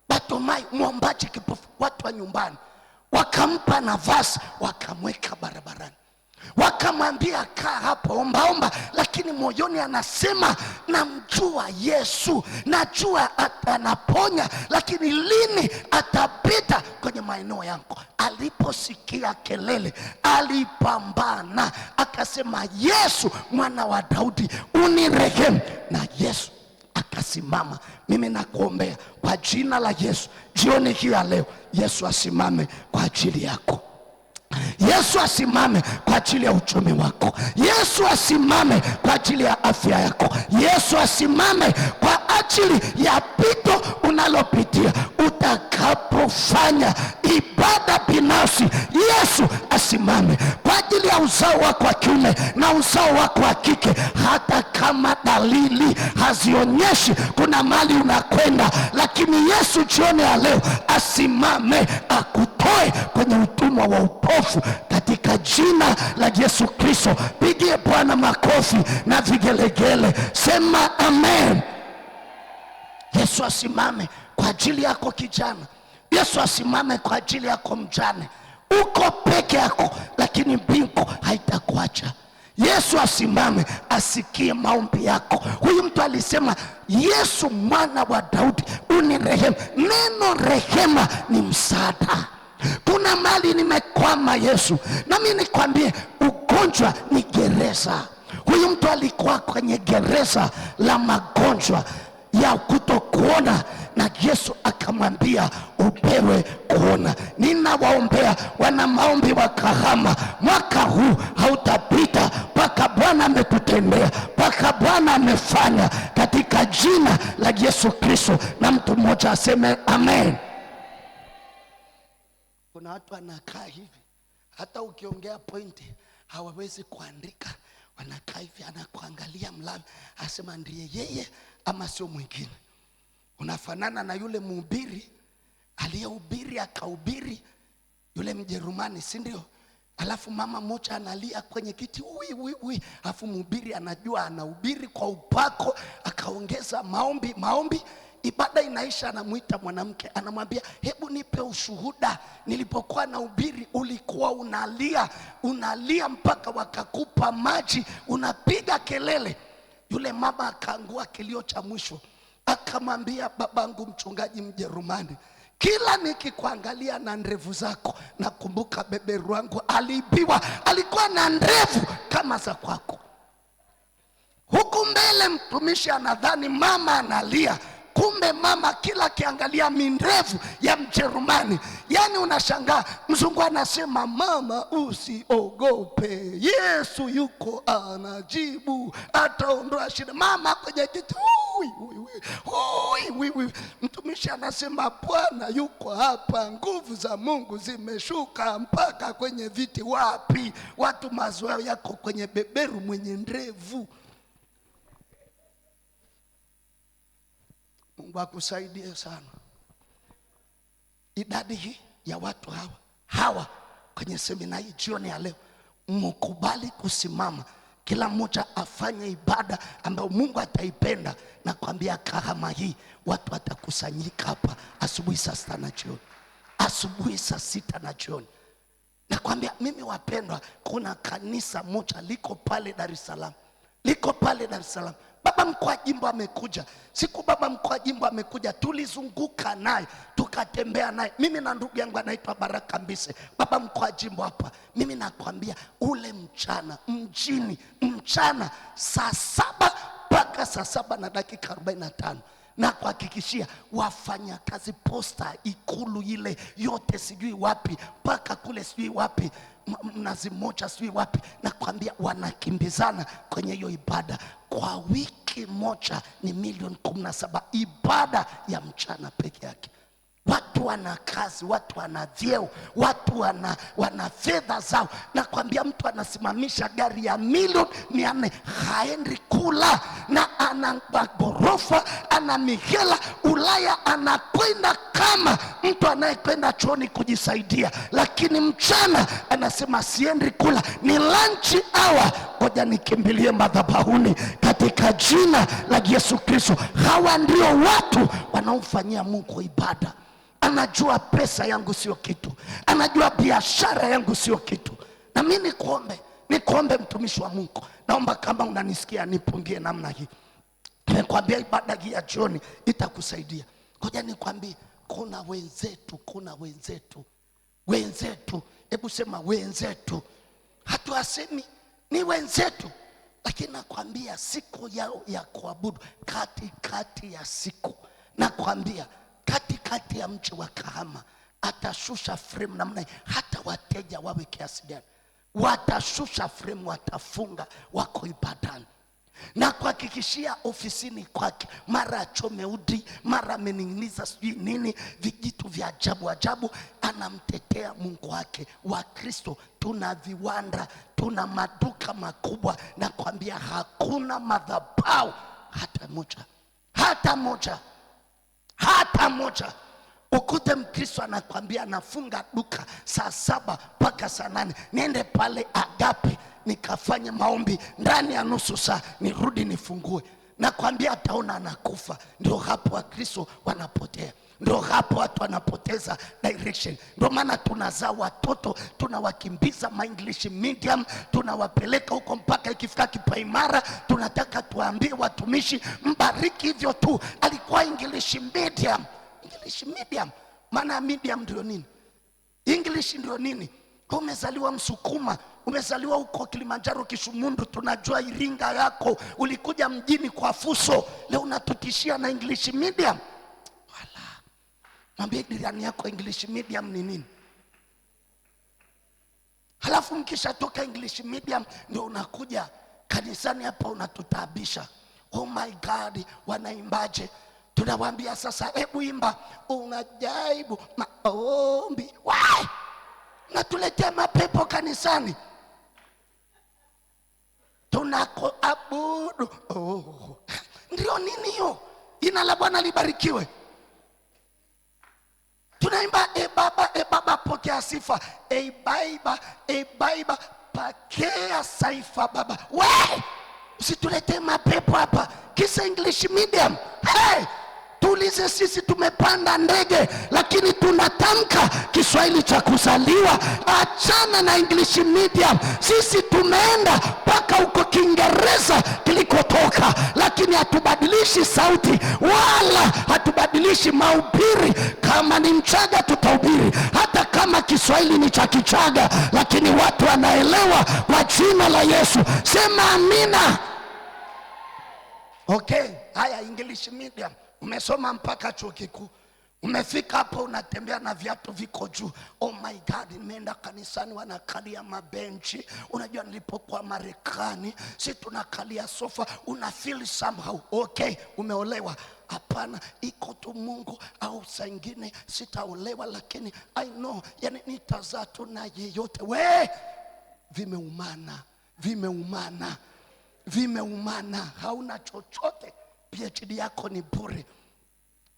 Batomai, mwombaji kipofu. Watu wa nyumbani wakampa nafasi, wakamweka barabarani, wakamwambia kaa hapo omba, lakini moyoni anasema namjua Yesu, najua anaponya, lakini lini atapita kwenye maeneo yangu. Aliposikia kelele alipambana, akasema Yesu mwana wa Daudi unirehemu. Na Yesu akasimama. Mimi nakuombea kwa jina la Yesu, jioni hii ya leo, Yesu asimame kwa ajili yako. Yesu asimame kwa ajili ya uchumi wako. Yesu asimame kwa ajili ya afya yako. Yesu asimame kwa ajili ya pito unalopitia. Utakapofanya ibada binafsi, Yesu asimame kwa ajili ya uzao wako wa kiume na uzao wako wa kike. Hata kama dalili hazionyeshi kuna mali unakwenda, lakini Yesu jioni ya leo asimame akutoe kwenye utumwa wa upofu katika jina la Yesu Kristo. Pigie Bwana makofi na vigelegele, sema amen. Yesu asimame kwa ajili yako kijana. Yesu asimame kwa ajili yako mjane. Uko peke yako, lakini mbingu haitakuacha. Yesu asimame asikie maombi yako. Huyu mtu alisema Yesu mwana wa Daudi unirehemu. Neno rehema ni msaada. Kuna mali nimekwama Yesu, na mimi nikwambie ugonjwa ni gereza. Huyu mtu alikuwa kwenye gereza la magonjwa ya kutokuona, na Yesu akamwambia upewe kuona. Ninawaombea wana maombi wa Kahama, mwaka huu hautapita mpaka Bwana ametutendea, mpaka Bwana amefanya, katika jina la Yesu Kristo. Na mtu mmoja aseme amen. Kuna watu wanakaa hivi, hata ukiongea pointi hawawezi kuandika. Wanakaa hivi, anakuangalia mlavi, asema ndiye yeye ama sio mwingine. Unafanana na yule mhubiri aliyehubiri akahubiri, yule Mjerumani, si ndio? Alafu mama mmoja analia kwenye kiti, ui. Alafu mhubiri anajua anahubiri kwa upako, akaongeza maombi. Ibada inaisha, anamuita mwanamke, anamwambia hebu nipe ushuhuda, nilipokuwa na ubiri ulikuwa unalia mpaka wakakupa maji, unapiga kelele. Yule mama akaangua kilio cha mwisho, akamwambia babangu mchungaji Mjerumani, kila nikikuangalia na ndevu zako nakumbuka beberu wangu aliibiwa, alikuwa na ndevu kama za kwako. Huku mbele mtumishi anadhani mama analia, kumbe mama kila kiangalia mindevu ya Mjerumani. Yani unashangaa, mzungu anasema mama usiogope, Yesu yuko anajibu, ataondoa shida. Mama kwenye kiti, mtumishi anasema Bwana yuko hapa, nguvu za Mungu zimeshuka mpaka kwenye viti. Wapi? Watu mazoea yako kwenye beberu mwenye ndevu. Mungu akusaidie sana. Idadi hii ya watu hawa kwenye semina hii jioni ya leo, mkubali kusimama, kila mmoja afanye ibada ambayo Mungu ataipenda. Na kuambia Kahama hii watu watakusanyika hapa asubuhi saa 6 na jioni, asubuhi saa 6 na jioni. Na kuambia mimi wapendwa, kuna kanisa moja liko pale Dar es Salaam liko pale Dar es Salaam. Baba mkuu wa jimbo amekuja. Siku baba mkuu wa jimbo amekuja, tulizunguka naye, tukatembea naye. Mimi na ndugu yangu anaitwa Baraka Mbise, baba mkuu wa jimbo hapa. Mimi nakwambia ule mchana mjini, mchana saa 7 mpaka saa 7 na dakika 45, na kuhakikishia wafanyakazi posta, Ikulu ile yote, sijui wapi mpaka kule sijui wapi Mnazi Mmoja sijui wapi, na kwambia wanakimbizana kwenye hiyo ibada. Kwa wiki moja ni milioni 17 ibada ya mchana peke yake. Watu wana kazi, watu wana vyeo, watu wana fedha zao. Na kwambia mtu anasimamisha gari ya milioni 400 haendi kula, na ana magorofa, ana mihela. Ulaya anakwenda kama mtu anayekwenda chooni kujisaidia, lakini mchana anasema siendi kula, ni lunch hour, ngoja nikimbilie madhabahuni katika jina la Yesu Kristo. Hawa ndio watu wanaofanyia Mungu ibada. Anajua pesa yangu sio kitu, anajua biashara yangu sio kitu. Na mimi nikuombe mtumishi wa Mungu, naomba kama unanisikia nipungie namna hii. Nimekwambia ibada hii ya jioni itakusaidia. Ngoja nikwambie, kuna wenzetu, hebu sema wenzetu. Hatuasemi ni wenzetu, lakini nakwambia siku yao ya kuabudu, katikati ya siku, nakwambia katikati ya mji wa Kahama atashusha frame namna hii. Hata wateja wawe kiasi gani, watashusha frame, watafunga, wako ibadani. Na kuhakikishia ofisini kwake, mara achome udi, mara amening'iniza sijui nini, vijitu vya ajabu, anamtetea Mungu wake. Wa Kristo tuna viwanda, tuna maduka makubwa, na kwambia hakuna madhabahu hata moja ukute Mkristo anakwambia anafunga duka saa 7 mpaka saa 8, niende pale Agape nikafanya maombi ndani ya nusu saa nirudi nifungue. Nakwambia ataona anakufa. Ndio hapo Wakristo wanapotea, ndio hapo watu wanapoteza direction. Ndio maana tunazaa watoto tunawakimbiza English medium, tunawapeleka huko mpaka ikifika kipaimara tunataka tuambie watumishi mbariki hivyo tu. Alikuwa English medium. Maana medium ndio nini? English ndio nini? Umezaliwa Msukuma, umezaliwa huko Kilimanjaro Kishumundu, tunajua Iringa yako, ulikuja mjini kwa fuso, leo unatutishia na English medium. Wala mwambie jirani yako English medium ni nini. Halafu mkishatoka English medium ndio unakuja kanisani hapa unatutaabisha. Oh my God, wanaimbaje? Tunawaambia sasa, hebu imba, unajaibu maombi. Why? Natuletea mapepo kanisani. Tunakoabudu. Ndio nini hiyo? Jina la Bwana libarikiwe. Tunaimba e baba pokea sifa. E baba pokea sifa baba. Why? Usituletee mapepo hapa. Kisa English medium. Hey! Tuulize, sisi tumepanda ndege lakini tunatamka Kiswahili cha kuzaliwa. Achana na English medium. Sisi tumeenda mpaka huko Kiingereza kilikotoka, lakini hatubadilishi sauti wala hatubadilishi mahubiri. Kama ni Mchaga tutahubiri, hata kama Kiswahili ni cha Kichaga, lakini watu wanaelewa kwa jina la Yesu. Sema amina. Okay, haya English medium. Umesoma mpaka chuo kikuu, umefika hapo unatembea na viatu viko juu. Oh my God, nimeenda kanisani wanakalia mabenchi. Unajua nilipokuwa Marekani, si tunakalia sofa, una feel somehow. Okay, umeolewa? Hapana, iko tu Mungu, au saa ingine sitaolewa lakini I know, yani nitazaa tu na yeyote. We, vimeumana, hauna chochote. PhD yako ni bure.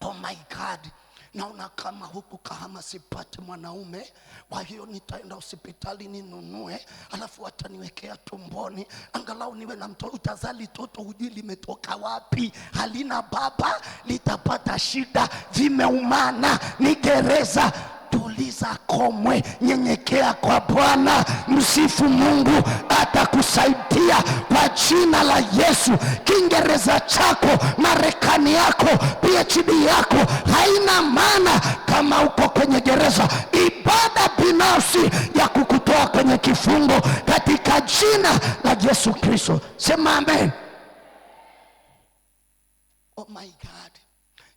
Oh my God. Naona kama huku Kahama sipati mwanaume, kwa hiyo nitaenda hospitali ninunue, alafu wataniwekea tumboni, angalau niwe na mtoto. Utazali toto hujui limetoka wapi, halina baba, litapata shida. Vimeumana, ni gereza. tuliza komwe, nyenyekea kwa Bwana, msifu Mungu, atakusaidia kwa jina la Yesu. Kiingereza chako, Marekani yako, PhD yako haina maana kama uko kwenye gereza. Ibada binafsi ya kukutoa kwenye kifungo katika jina la Yesu Kristo. Sema amen. Oh my God.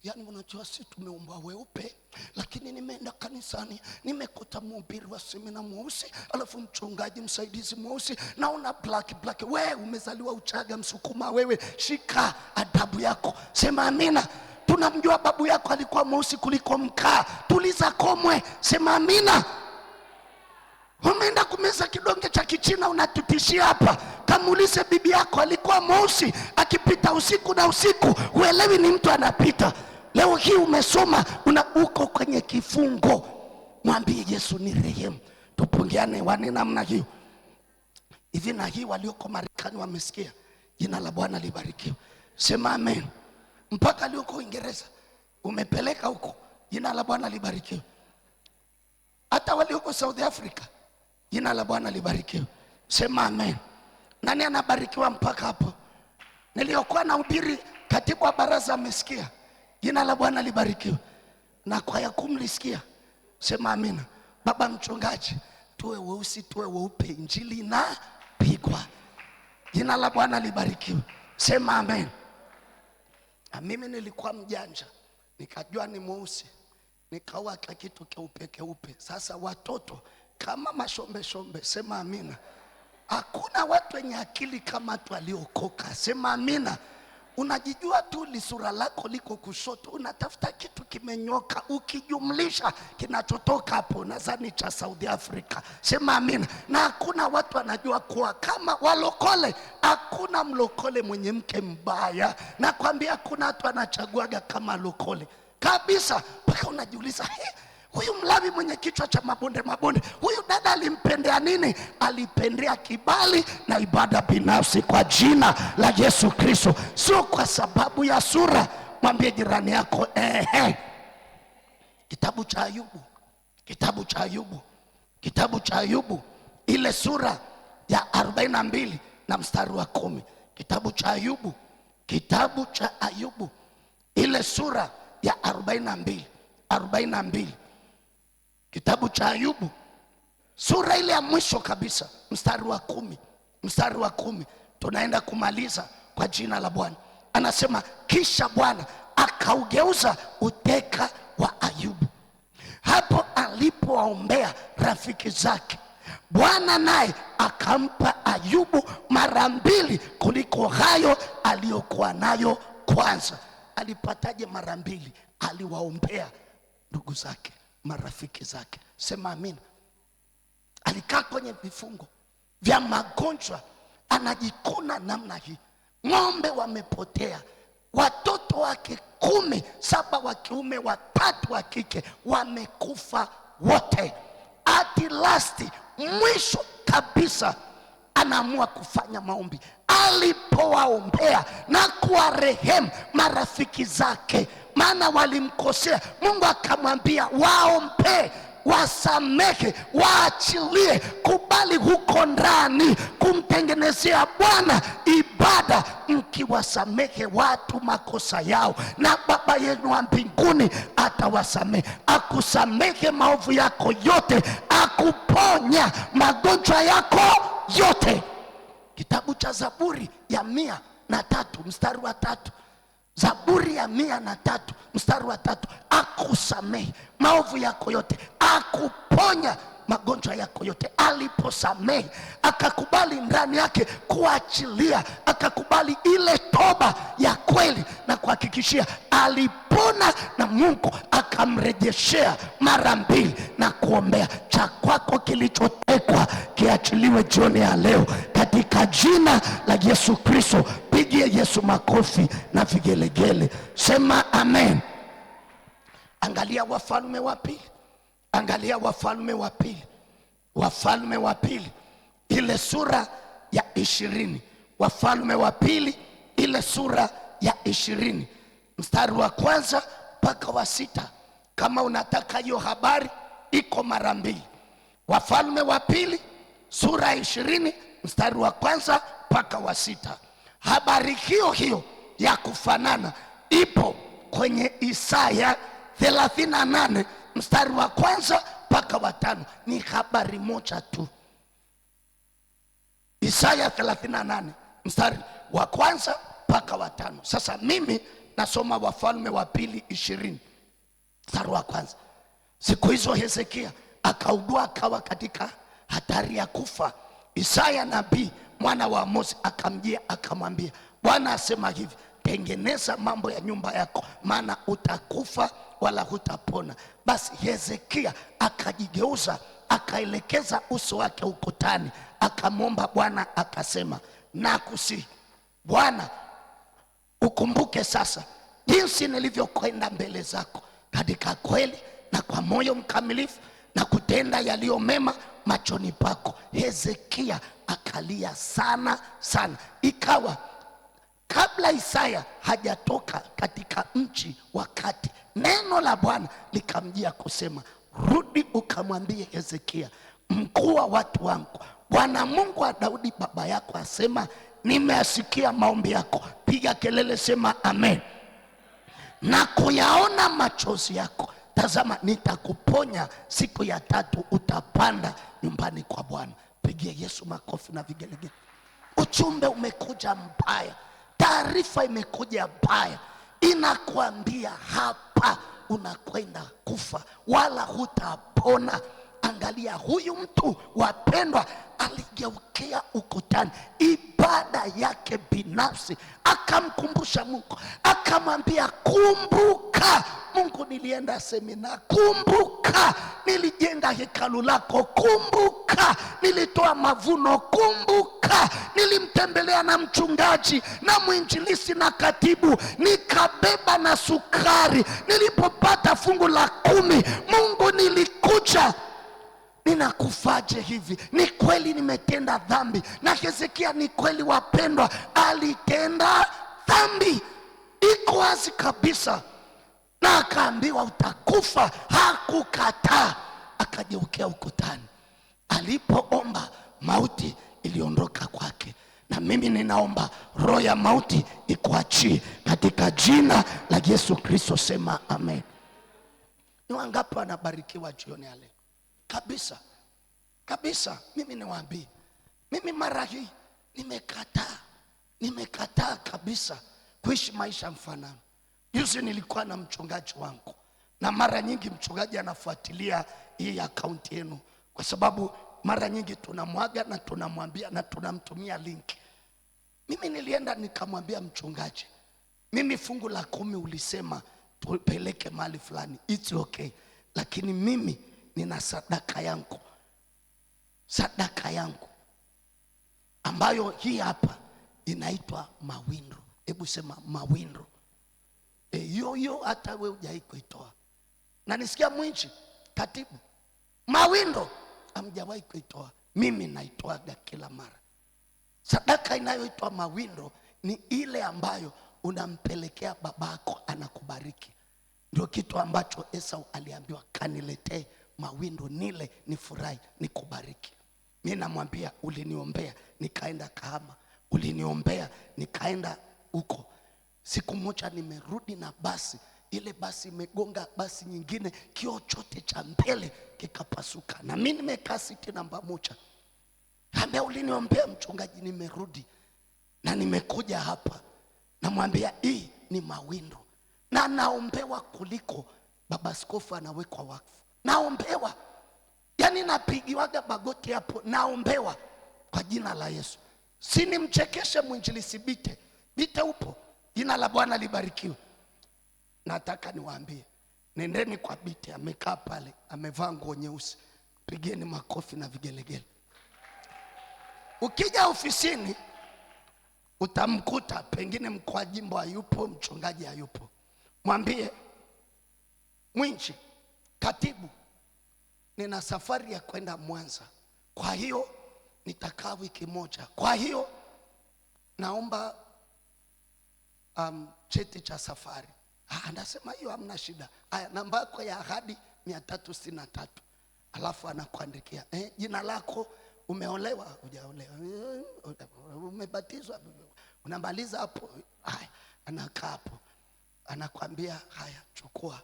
Yani unajua si tumeumbwa weupe, lakini nimeenda kanisani nimekuta mhubiri wa semina mweusi, alafu mchungaji msaidizi mweusi, naona black. Wewe umezaliwa Uchaga, Msukuma wewe, shika adabu yako. Sema amina. Tunamjua babu yako alikuwa mweusi kuliko mkaa. Tuliza komwe. Sema amina. Umeenda kumeza kidonge cha Kichina unatutishia hapa. Kamuulize bibi yako alikuwa mweusi, akipita usiku na usiku huelewi ni mtu anapita. Leo hii umesoma, uko kwenye kifungo. Mwambie Yesu ni rehemu. Tupungiane wane namna hiyo. Hivi na hii walioko Marekani wamesikia. Jina la Bwana libarikiwe. Sema amen. Mpaka walioko Uingereza umepeleka huko. Jina la Bwana libarikiwe. Hata walioko South Africa, jina la Bwana libarikiwe. Sema amen. Nani anabarikiwa mpaka hapo? Niliokuwa na hubiri, katibu wa baraza amesikia. Jina la Bwana libarikiwe. Na kwa ya kumlisikia. Sema amina. Baba mchungaji, tuwe weusi tuwe weupe, injili inapigwa. Jina la Bwana libarikiwe. Sema amen. Na mimi nilikuwa mjanja, nikajua ni mweusi, nikawa kitu keupe. Sasa watoto kama mashombe. Sema amina. Hakuna watu wenye akili kama watu waliokoka. Sema amina. Unajijua tu lisura lako liko kushoto, unatafuta kitu kimenyoka, ukijumlisha kinachotoka hapo nadhani cha South Africa. Sema amina. Na hakuna watu wanajua kuwa kama walokole. Hakuna mlokole mwenye mke mbaya. Na kwambia hakuna watu anachaguaga kama lokole kabisa. Mpaka unajiuliza, huyu Mlawi mwenye kichwa cha mabonde, huyu dada alimpendea nini? Alipendea kibali na ibada binafsi kwa jina la Yesu Kristo, sio kwa sababu ya sura. Mwambie jirani yako Kitabu cha Ayubu ile sura ya 42 na mstari wa 10. Kitabu cha Ayubu ile sura ya 42. Kitabu cha Ayubu sura ile ya mwisho kabisa, mstari wa 10. Tunaenda kumaliza kwa jina la Bwana. Anasema, kisha Bwana akaugeuza uteka wa Ayubu. Hapo alipowaombea rafiki zake, Bwana naye akampa Ayubu mara 2 kuliko hayo aliyokuwa nayo kwanza. Alipataje mara 2? Aliwaombea ndugu zake, marafiki zake. Sema amina. Alikaa kwenye vifungo vya magonjwa, anajikuna namna hii. Ng'ombe wamepotea, watoto wake 10, 7 wa kiume, 3 wa kike, wamekufa wote. At last, mwisho kabisa, anaamua kufanya maombi. Alipowaombea na kuwarehemu marafiki zake, maana walimkosea, Mungu akamwambia waombe, wasamehe, waachilie. Kubali huko ndani kumtengenezea Bwana ibada, mkiwasamehe watu makosa yao, na Baba yenu wa mbinguni atawasamehe. Akusamehe maovu yako yote, akuponya magonjwa yako yote. Kitabu cha Zaburi ya 103 mstari wa 3. Zaburi ya 103 mstari wa 3. Akusamehe maovu yako yote, akuponya magonjwa yako yote. Aliposamehe, akakubali ndani yake kuachilia, akakubali ile toba ya kweli, na kuhakikishia alipona, na Mungu akamrejeshea mara 2 na kuombea. Cha kwako kilichotekwa kiachiliwe jioni ya leo katika jina la Yesu Kristo. Pigie Yesu makofi na vigelegele. Sema amen. Angalia Wafalme wa Pili ile sura ya 20. Wafalme wa Pili ile sura ya 20 mstari wa 1 mpaka wa 6. Kama unataka hiyo habari, iko mara mbili. Wafalme wa Pili sura ya 20 mstari wa 1 mpaka wa 6. Habari hiyo ya kufanana ipo kwenye Isaya 38 mstari wa 1 mpaka wa 5. Ni habari moja tu. Isaya 38 mstari wa 1 mpaka wa 5. Sasa mimi nasoma Wafalme wa Pili 20 mstari wa 1. Siku hizo Hezekia akaugua, akawa katika hatari ya kufa. Isaya nabii mwana wa Amozi akamjia akamwambia, Bwana asema hivi, tengeneza mambo ya nyumba yako, maana utakufa wala hutapona. Basi Hezekia akajigeuza, akaelekeza uso wake ukutani, akamwomba Bwana akasema, nakusihi Bwana, ukumbuke sasa jinsi nilivyokwenda mbele zako katika kweli na kwa moyo mkamilifu na kutenda yaliyo mema machoni pako. Hezekia akalia sana sana. Ikawa kabla Isaya hajatoka katika mji wa kati, neno la Bwana likamjia kusema, rudi ukamwambie Hezekia, mkuu wa watu wangu, Bwana Mungu wa Daudi baba yako asema, nimeasikia maombi yako. Piga kelele, sema amen. Na kuyaona machozi yako, tazama nitakuponya, siku ya 3 utapanda nyumbani kwa Bwana. Pigie Yesu makofi na vigelegele. Ujumbe umekuja mbaya, taarifa imekuja mbaya, inakwambia hapa unakwenda kufa wala hutapona. Angalia, huyu mtu wapendwa aligeukia ukutani, ibada yake binafsi, akamkumbusha Mungu, akamwambia, kumbuka Mungu, nilienda semina, kumbuka nilijenga hekalu lako, kumbuka nilitoa mavuno, kumbuka nilimtembelea na mchungaji na mwinjilisi na katibu, nikabeba na sukari, nilipopata fungu la 10 Mungu nilikuja. Ninakufaje hivi? Ni kweli nimetenda dhambi. Na Hezekia ni kweli wapendwa, alitenda dhambi, iko wazi kabisa, na akaambiwa utakufa. Hakukataa, akageukia ukutani. Alipoomba, mauti iliondoka kwake. Na mimi ninaomba roho ya mauti ikuachie katika jina la Yesu Kristo, sema amen. Ni wangapi wanabarikiwa jioni ya leo? Kabisa kabisa. Mimi niwaambie, mimi mara hii nimekataa kabisa kuishi maisha mfanano. Juzi nilikuwa na mchungaji wangu, na mara nyingi mchungaji anafuatilia hii akaunti yenu, kwa sababu mara nyingi tunamwaga na tunamwambia na tunamtumia link. Mimi nilienda nikamwambia mchungaji, mimi fungu la 10 ulisema tupeleke mahali fulani, it's okay, lakini mimi nina sadaka yangu ambayo hii hapa inaitwa mawindo. Hebu sema mawindo. Hiyo hata wewe hujai kuitoa. Na nisikia mwinchi katibu, mawindo hamjawahi kuitoa. Mimi naitoaga kila mara. Sadaka inayoitwa mawindo ni ile ambayo unampelekea babako, anakubariki. Ndio kitu ambacho Esau aliambiwa, kaniletee mawindo nile nifurahi nikubariki. Mimi namwambia, uliniombea nikaenda Kahama, uliniombea nikaenda huko. Siku moja nimerudi na basi, ile basi imegonga basi nyingine, kioo chote cha mbele kikapasuka, na mimi nimekaa siti namba 1. Ambia, uliniombea mchungaji, nimerudi na nimekuja hapa. Namwambia hii ni mawindo, na naombewa kuliko baba askofu anawekwa wakfu. Naombewa, yani napigiwaga magoti hapo, naombewa kwa jina la Yesu. Sinimchekeshe mwinjilisi Bite upo, jina la Bwana libarikiwe. Nataka niwaambie, nendeni kwa Bite, amekaa pale, amevaa nguo nyeusi, pigeni makofi na vigelegele. Ukija ofisini utamkuta pengine mkuu wa jimbo hayupo, mchungaji hayupo. Mwambie, mwinchi, katibu, nina safari ya kwenda Mwanza, kwa hiyo nitakaa wiki moja, kwa hiyo naomba cheti cha safari. Anasema hiyo hamna shida. Haya, namba yako ya ahadi 363. alafu anakuandikia jina lako, umeolewa, hujaolewa, umebatizwa, unamaliza hapo. Haya, anakaa hapo, anakwambia haya, chukua.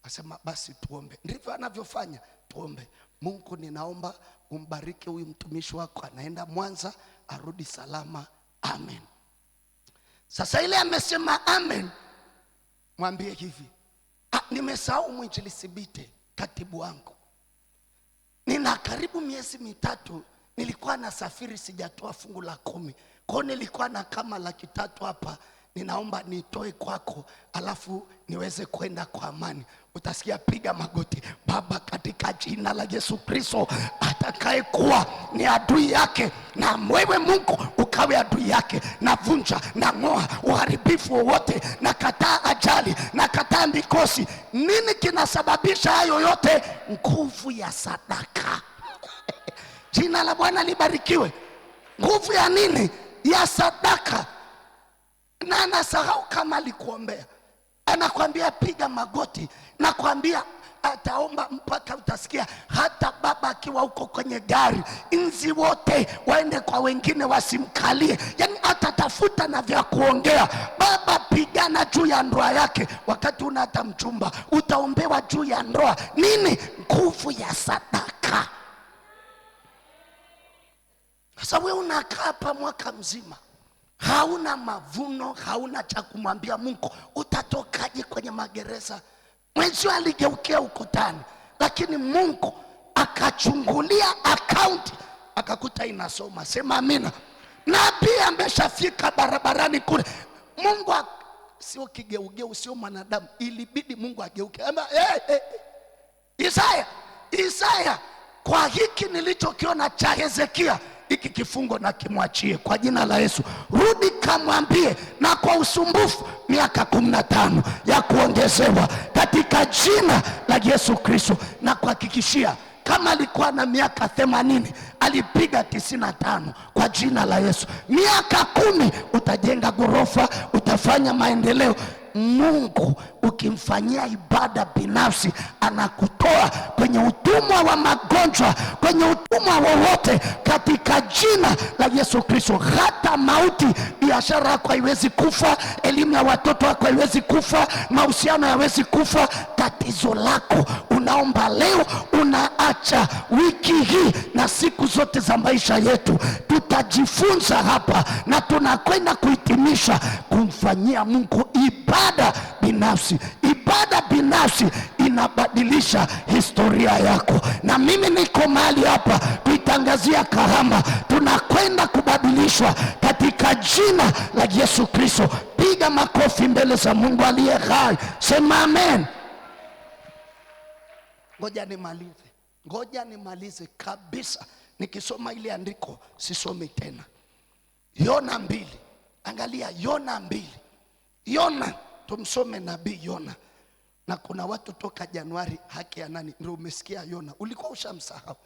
Asema basi tuombe. Ndivyo anavyofanya. Tuombe. Mungu, ninaomba umbariki huyu mtumishi wako, anaenda Mwanza, arudi salama. Amen. Sasa ile amesema amen, mwambie hivi, nimesahau mwinjilisti Bite, katibu wangu. Nina karibu miezi mitatu nilikuwa nasafiri, sijatoa fungu la 10. Kwa nilikuwa na kama 300 hapa, ninaomba nitoe kwako, alafu niweze kwenda kwa amani. Utasikia piga magoti. Baba, katika jina la Yesu Kristo, atakaye kuwa ni adui yake, na wewe Mungu ukawe adui yake, navunja na ng'oa uharibifu wowote, na kataa ajali, na kataa mikosi. Nini kinasababisha hayo yote? Nguvu ya sadaka. Jina la Bwana libarikiwe. Nguvu ya nini? Ya sadaka. Na anasahau kama alikuombea. Anakwambia piga magoti. Nakwambia ataomba mpaka utasikia hata baba akiwa huko kwenye gari, inzi wote waende kwa wengine wasimkalie. Yani atatafuta na vya kuongea. Baba, pigana juu ya ndoa yake. Wakati una hata mchumba, utaombewa juu ya ndoa. Nini? Nguvu ya sadaka. Sasa wewe unakaa hapa mwaka mzima, hauna mavuno, hauna cha kumwambia Mungu. Utatokaje kwenye magereza? Mwenzio aligeukia ukutani, lakini Mungu akachungulia akaunti, akakuta inasoma. Sema amina. Nabii ameshafika barabarani kule. Mungu sio kigeugeu, sio mwanadamu. Ilibidi Mungu ageuke. Isaya, kwa hiki nilichokiona cha Hezekia, hiki kifungo na kimwachie kwa jina la Yesu. Rudi kamwambie, na kwa usumbufu miaka 15 ya kuongezewa katika jina la Yesu Kristo. Na kuhakikishia, kama alikuwa na miaka 80, alipiga 95 kwa jina la Yesu. Miaka 10 utajenga ghorofa, utafanya maendeleo. Mungu ukimfanyia ibada binafsi, anakutoa kwenye utumwa wa magonjwa, kwenye utumwa wowote katika jina la Yesu Kristo. Hata mauti, biashara yako haiwezi kufa, elimu ya watoto wako haiwezi kufa, mahusiano hayawezi kufa. Tatizo lako unaomba leo, unaacha wiki hii na siku zote za maisha yetu. Tutajifunza hapa na tunakwenda kuhitimisha kumfanyia Mungu ibada binafsi. Ibada binafsi inabadilisha historia yako. Na mimi niko mahali hapa kuitangazia karama. Tunakwenda kubadilishwa katika jina la Yesu Kristo. Piga makofi mbele za Mungu aliye hai. Sema amen. Ngoja nimalize kabisa. Nikisoma ile andiko sisomi tena. Yona 2. Angalia Yona 2. Yona, tumsome nabii Yona. Na kuna watu toka Januari, haki ya nani, ndio umesikia Yona. Ulikuwa ushamsahau,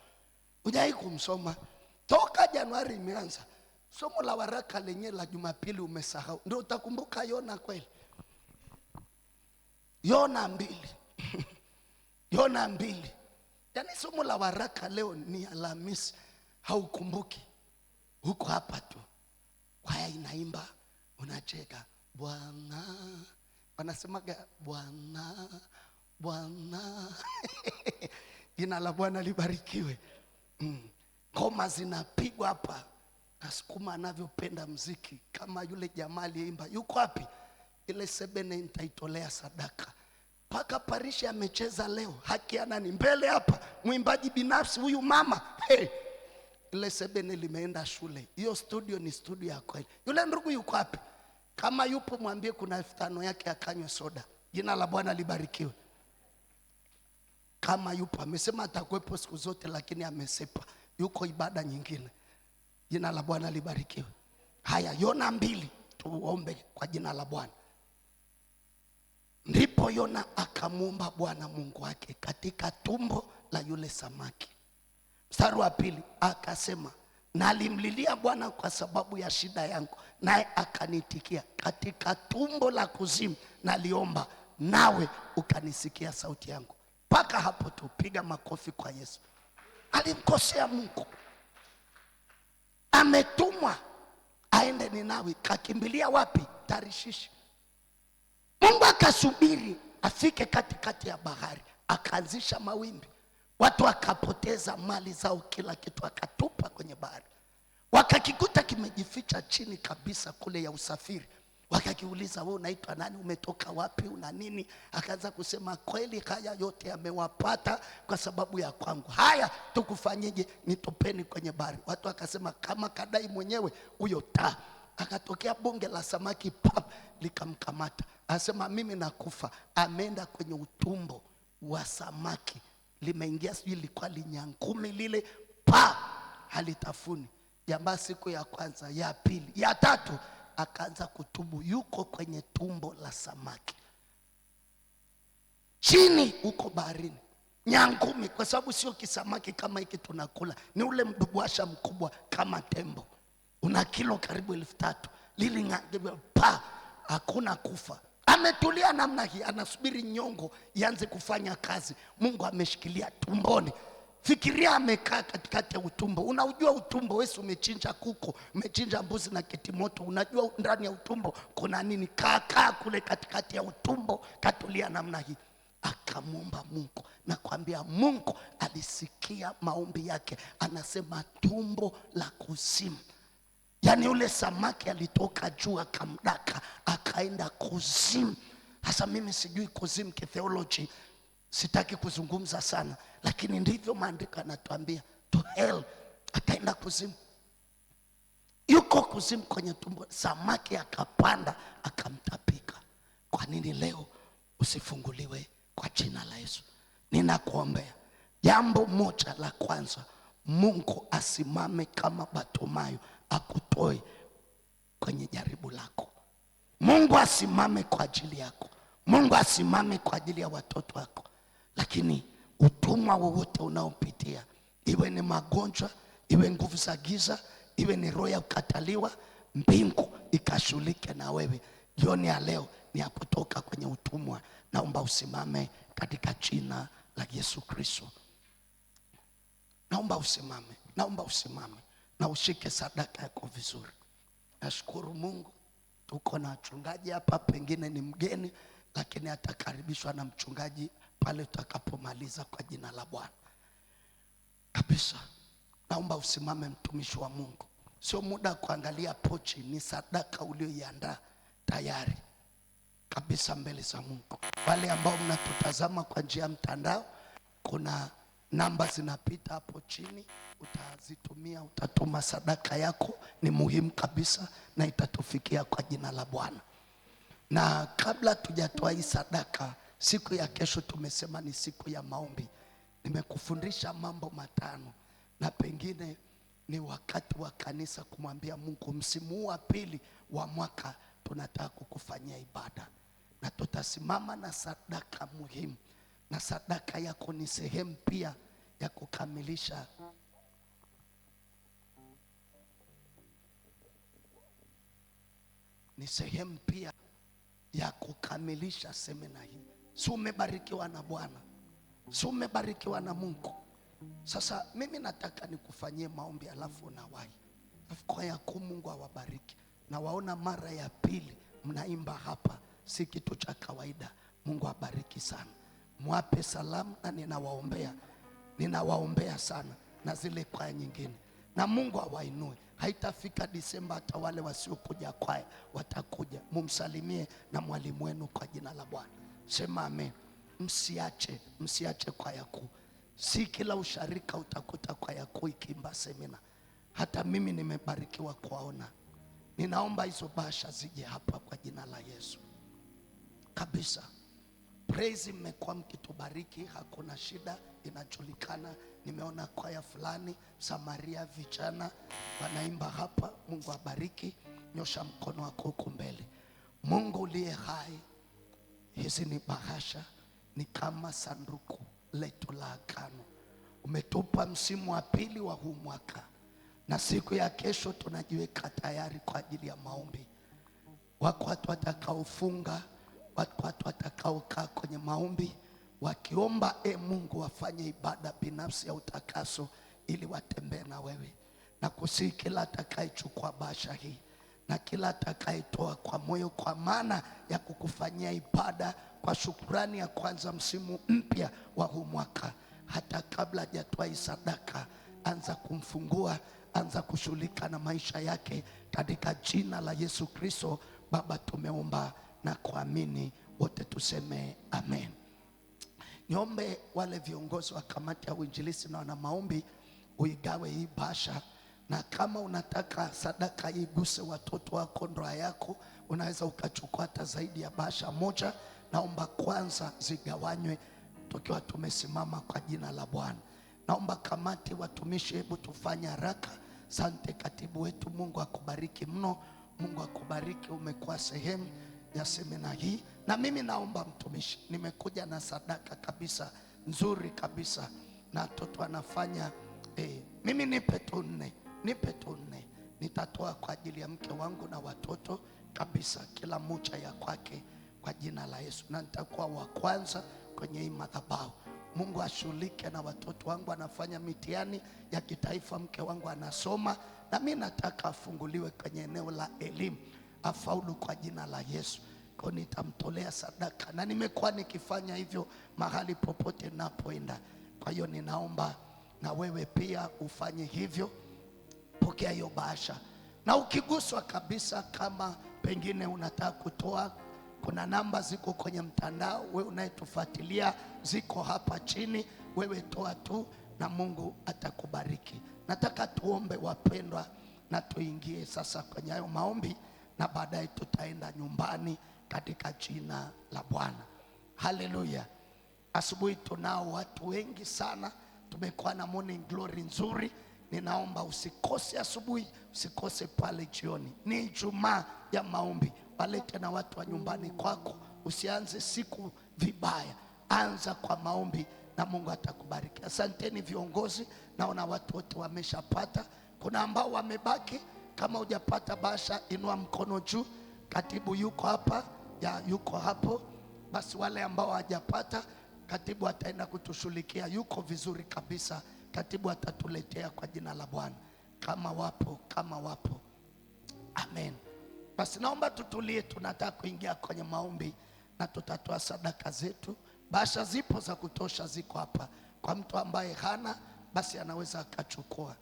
hujai kumsoma. Toka Januari imeanza, somo la waraka lenye la Jumapili umesahau, ndio utakumbuka Yona kweli. Yona 2. Yona 2. Yani somo la waraka leo ni Alhamisi, haukumbuki. Huko hapa tu kwaya inaimba, unacheka. Bwana, wanasemaga Bwana, Bwana. Jina la Bwana libarikiwe. Ngoma zinapigwa hapa. Nasukuma anavyopenda mziki, kama yule jamaa aliyeimba. Yuko wapi? Ile sebene nitaitolea sadaka. Paka Parisha amecheza leo, haki ya nani mbele hapa, mwimbaji binafsi huyu mama. Ile sebene limeenda shule. Hiyo studio ni studio ya kweli. Yule ndugu yuko wapi? Kama yupo mwambie kuna 5,000 yake akanywe soda. Jina la Bwana libarikiwe. Kama yupo, amesema atakuwepo siku zote, lakini amesepa, yuko ibada nyingine. Jina la Bwana libarikiwe. Haya, Yona 2, tuombe kwa jina la Bwana. Ndipo Yona akamuomba Bwana Mungu wake katika tumbo la yule samaki. Mstari wa 2 akasema, nalimlilia Bwana kwa sababu ya shida yangu, naye akanitikia. Katika tumbo la kuzimu naliomba, nawe ukanisikia sauti yangu. Paka hapo tu, piga makofi kwa Yesu. alimkosea Mungu. Ametumwa aende Ninawi, kakimbilia wapi? Tarishishi. Mungu akasubiri afike katikati ya bahari, akaanzisha mawimbi, watu wakapoteza mali zao, kila kitu akatupa kwenye bahari. Wakakikuta kimejificha chini kabisa kule ya usafiri. Wakakiuliza, wewe unaitwa nani, umetoka wapi, una nini? Akaanza kusema, kweli haya yote yamewapata kwa sababu ya kwangu. Haya, tukufanyeje? Nitupeni kwenye bahari. Watu wakasema, kama kadai mwenyewe huyo taa. Akatokea bonge la samaki, pap, likamkamata. Asema, mimi nakufa. Ameenda kwenye utumbo wa samaki, limeingia, sijui ilikuwa linyangumi lile, pa, halitafuni. Jamaa siku ya kwanza, ya pili, ya tatu, akaanza kutubu, yuko kwenye tumbo la samaki chini huko baharini, nyangumi, kwa sababu sio kisamaki kama hiki tunakula, ni ule mbwasha mkubwa kama tembo, una kilo karibu 3,000. Liling'ang'ania, pa, hakuna kufa. Ametulia namna hii, anasubiri nyongo ianze kufanya kazi. Mungu ameshikilia tumboni. Fikiria amekaa katikati ya utumbo. Unaujua utumbo, wewe umechinja kuku, umechinja mbuzi na kitimoto, unajua ndani ya utumbo kuna nini? Kaa kule katikati ya utumbo, katulia namna hii. Akamwomba Mungu, na kuambia Mungu alisikia maombi yake. Anasema tumbo la kuzimu. Yani ule samaki alitoka juu akamdaka, akaenda kuzimu. Hasa mimi sijui kuzimu kitheology, sitaki kuzungumza sana, lakini ndivyo maandiko yanatuambia, to hell, ataenda kuzimu. Yuko kuzimu kwenye tumbo, samaki akapanda akamtapika. Kwa nini leo usifunguliwe kwa jina la Yesu? Ninakuombea jambo moja la kwanza, Mungu asimame kama Bartimayo, akutoe kwenye jaribu lako. Mungu asimame kwa ajili yako. Mungu asimame kwa ajili ya watoto wako. Lakini utumwa wowote unaopitia, iwe ni magonjwa, iwe nguvu za giza, iwe ni roho ya kukataliwa, mbingu ikashughulike na wewe. Jioni ya leo ni ya kutoka kwenye utumwa. Naomba usimame katika jina la Yesu Kristo. Naomba usimame, naomba usimame na ushike sadaka yako vizuri. Nashukuru Mungu, tuko na mchungaji hapa, pengine ni mgeni, lakini atakaribishwa na mchungaji pale tutakapomaliza kwa jina la Bwana. Kabisa, naomba usimame mtumishi wa Mungu. Sio muda kuangalia pochi, ni sadaka ulioiandaa tayari kabisa mbele za Mungu. Wale ambao mnatutazama kwa njia ya mtandao, kuna namba zinapita hapo chini, utazitumia, utatuma sadaka yako. Ni muhimu kabisa na itatufikia kwa jina la Bwana. Na kabla tujatoa hii sadaka, siku ya kesho tumesema ni siku ya maombi. Nimekufundisha mambo 5, na pengine ni wakati wa kanisa kumwambia Mungu, msimu wa pili wa mwaka tunataka kukufanyia ibada, na tutasimama na sadaka muhimu. Na sadaka yako ni sehemu pia ya kukamilisha semina hii. Si umebarikiwa na Bwana? Si umebarikiwa na Mungu? Sasa mimi nataka nikufanyie maombi alafu unawahi. Kwa ya Mungu awabariki. Na waona mara ya pili mnaimba hapa, si kitu cha kawaida. Mungu abariki sana. Mwape salamu, na ninawaombea sana na zile kwaya nyingine. Na Mungu awainue. Haitafika Disemba hata wale wasiokuja kwaya watakuja. Mumsalimie na mwalimu wenu kwa jina la Bwana. Sema amen. Msiache kwaya kuu. Si kila usharika utakuta kwaya kuu ikiimba semina. Hata mimi nimebarikiwa kuwaona. Ninaomba hizo bahasha zije hapa kwa jina la Yesu. Kabisa. Praise, mmekuwa mkitubariki, hakuna shida, inajulikana. Nimeona kwaya fulani Samaria vijana wanaimba hapa. Mungu abariki. Nyosha mkono wako huko mbele. Mungu uliye hai, hizi ni bahasha, ni kama sanduku letu la agano. Umetupa msimu wa pili wa huu mwaka, na siku ya kesho tunajiweka tayari kwa ajili ya maombi. Wako watu watakaofunga, watu watakaokaa kwenye maombi, wakiomba Mungu wafanye ibada binafsi ya utakaso ili watembee na wewe. Na kusihi kila atakayechukua bahasha hii na kila atakayetoa kwa moyo, kwa maana ya kukufanyia ibada kwa shukrani ya kwanza msimu mpya wa huu mwaka, hata kabla hajatoa hii sadaka, anza kumfungua, anza kushughulika na maisha yake katika jina la Yesu Kristo. Baba, tumeomba na kuamini, wote tuseme amen. Niombe wale viongozi wa kamati ya uinjilisti na wana maombi uigawe hii bahasha, na kama unataka sadaka iguse watoto wako, ndoa yako, unaweza ukachukua hata zaidi ya bahasha moja. Naomba kwanza zigawanywe tukiwa tumesimama kwa jina la Bwana. Naomba kamati, watumishi, hebu tufanye haraka. Asante katibu wetu, Mungu akubariki mno. Mungu akubariki, umekuwa sehemu ya semina hii. Na mimi naomba mtumishi, nimekuja na sadaka kabisa nzuri kabisa, na watoto wanafanya mimi nipe tu nne, nitatoa kwa ajili ya mke wangu na watoto kabisa, kila mmoja ya kwake kwa jina la Yesu, na nitakuwa wa kwanza kwenye hii madhabahu. Mungu ashughulike na watoto wangu, anafanya mitihani ya kitaifa, mke wangu anasoma, na mimi nataka afunguliwe kwenye eneo la elimu, afaulu kwa jina la Yesu. Kwa nitamtolea sadaka, na nimekuwa nikifanya hivyo mahali popote napoenda. Kwa hiyo ninaomba na wewe pia ufanye hivyo. Pokea hiyo bahasha, na ukiguswa kabisa, kama pengine unataka kutoa, kuna namba ziko kwenye mtandao, wewe unayetufuatilia ziko hapa chini, wewe toa tu na Mungu atakubariki. Nataka tuombe wapendwa, na tuingie sasa kwenye hayo maombi, na baadaye tutaenda nyumbani katika jina la Bwana. Haleluya. Asubuhi tunao watu wengi sana, tumekuwa na morning glory nzuri. Ninaomba usikose asubuhi, usikose pale jioni. Ni Ijumaa ya maombi, walete na watu wa nyumbani kwako. Usianze siku vibaya, anza kwa maombi na Mungu atakubariki. Asanteni viongozi, naona watu wote wameshapata. Kuna ambao wamebaki, kama hujapata bahasha inua mkono juu. Katibu yuko hapa, yuko hapo. Basi wale ambao hawajapata, katibu ataenda kutushughulikia, yuko vizuri kabisa. Katibu atatuletea kwa jina la Bwana, kama wapo. Amen. Basi naomba tutulie, tunataka kuingia kwenye maombi na tutatoa sadaka zetu. Bahasha zipo za kutosha, ziko hapa. Kwa mtu ambaye hana, basi anaweza akachukua.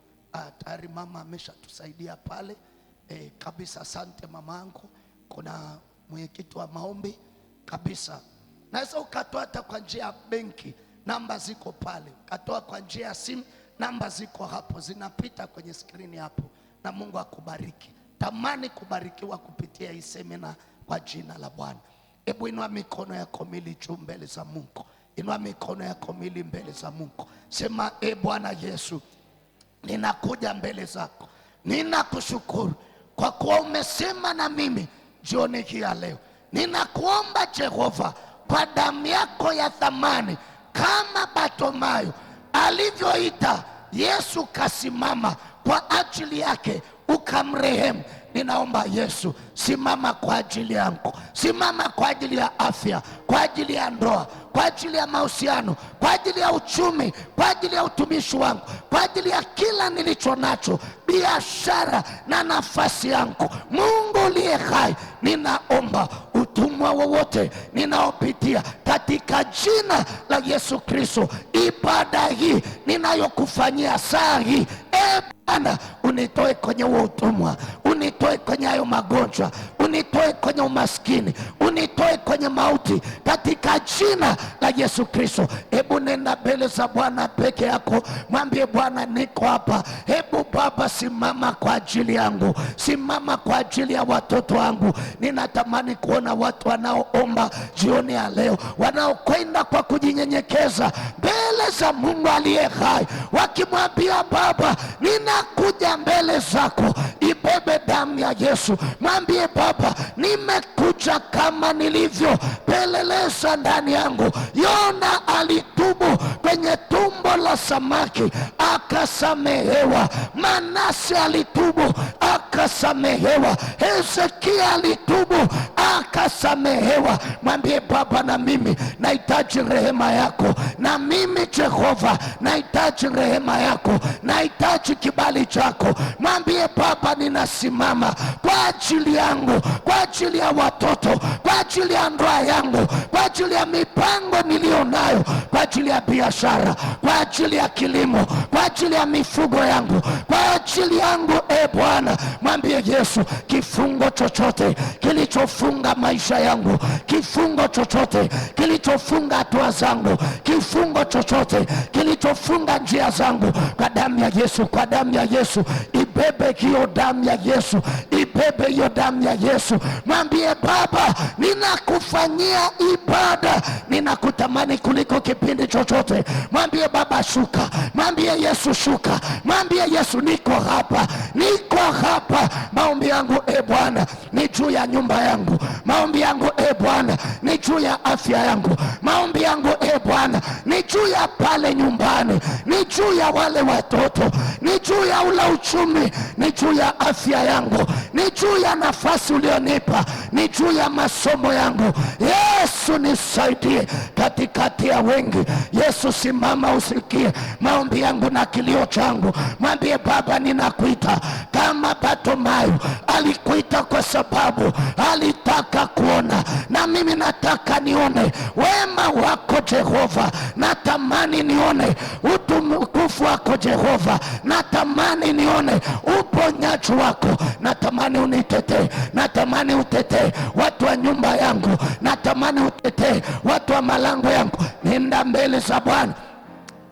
Tayari mama ameshatusaidia pale kabisa. Asante mamangu. Kuna mwenyekiti wa maombi kabisa. Naweza ukatoa hata kwa njia ya benki, namba ziko pale. Ukatoa kwa njia ya simu, namba ziko hapo, zinapita kwenye skrini hapo. Na Mungu akubariki. Tamani kubarikiwa kupitia hii semina kwa jina la Bwana. Hebu inua mikono yako miwili juu mbele za Mungu. Inua mikono yako miwili mbele za Mungu. Sema, Bwana Yesu, ninakuja mbele zako. Ninakushukuru kwa kuwa umesema na mimi jioni hii ya leo. Ninakuomba Jehova, kwa damu yako ya thamani, kama Bartimayo alivyoita Yesu kasimama kwa ajili yake ukamrehemu. Ninaomba Yesu, simama kwa ajili yangu, simama kwa ajili ya afya, kwa ajili ya ndoa, kwa ajili ya mahusiano, kwa ajili ya uchumi, kwa ajili ya utumishi wangu, kwa ajili ya kila nilicho nacho, biashara na nafasi yangu. Mungu uliye hai, ninaomba utumwa wowote ninaopitia katika jina la Yesu Kristo, ibada hii ninayokufanyia saa hii, Bwana, unitoe kwenye utumwa, unitoe kwenye hayo magonjwa, unitoe kwenye umaskini, unitoe kwenye mauti katika jina la Yesu Kristo. Hebu nenda mbele za Bwana peke yako, mwambie Bwana, niko hapa. Hebu Baba, simama kwa ajili yangu, simama kwa ajili ya watoto wangu. Ninatamani kuona watu wanaoomba jioni ya leo, wanaokwenda kwa kujinyenyekeza mbele za Mungu aliye hai, wakimwambia Baba, ninakuja mbele zako, ibebe damu ya Yesu. Mwambie Baba, nimekuja kama nilivyo, peleleza ndani yangu. Yona alitubu kwenye tumbo la samaki akasamehewa. Manase alitubu akasamehewa. Hezekia alitubu akasamehewa. Mwambie Baba, na mimi nahitaji rehema yako, na mimi Jehova nahitaji rehema yako, nahitaji kibali chako. Mwambie Baba, ninasimama kwa ajili yangu, kwa ajili ya watoto, kwa ajili ya ndoa yangu, kwa ajili ya mipango nilionayo, kwa ajili ya biashara, kwa ajili ya kilimo, kwa ajili ya mifugo yangu, kwa ajili yangu. Bwana, mwambie Yesu, kifungo chochote kilichofunga maisha yangu, kifungo chochote kilichofunga hatua zangu, kifungo chochote kilichofunga njia zangu, kwa damu ya Yesu, kwa damu ya Yesu, ibebe hiyo damu ya Yesu, ibebe hiyo damu ya Yesu. Mwambie Baba, ninakufanyia ibada, ninakutamani kuliko kipindi chochote. Mwambie Baba, shuka. Mwambie Yesu, shuka. Mwambie Yesu, niko hapa, niko hapa. Maombi yangu Bwana ni juu ya nyumba yangu. Maombi yangu Bwana ni juu ya afya yangu. Maombi yangu Bwana ni juu ya pale nyumbani, ni juu ya wale watoto, ni juu ya ula uchumi, ni juu ya afya yangu, ni juu ya nafasi ulionipa, ni juu ya masomo yangu. Yesu, nisaidie katikati ya wengi. Yesu, simama usikie maombi yangu na kilio changu. Mwambie Baba, ninakuita kama Bartimayo alikuita kwa sababu alitaka kuona, na mimi nataka nione wema wako Jehova. Natamani nione utukufu wako Jehova. Natamani nione uponyaji wako. Natamani unitetee, natamani utetee watu wa nyumba yangu, natamani utetee watu wa malango yangu. Nenda mbele za Bwana,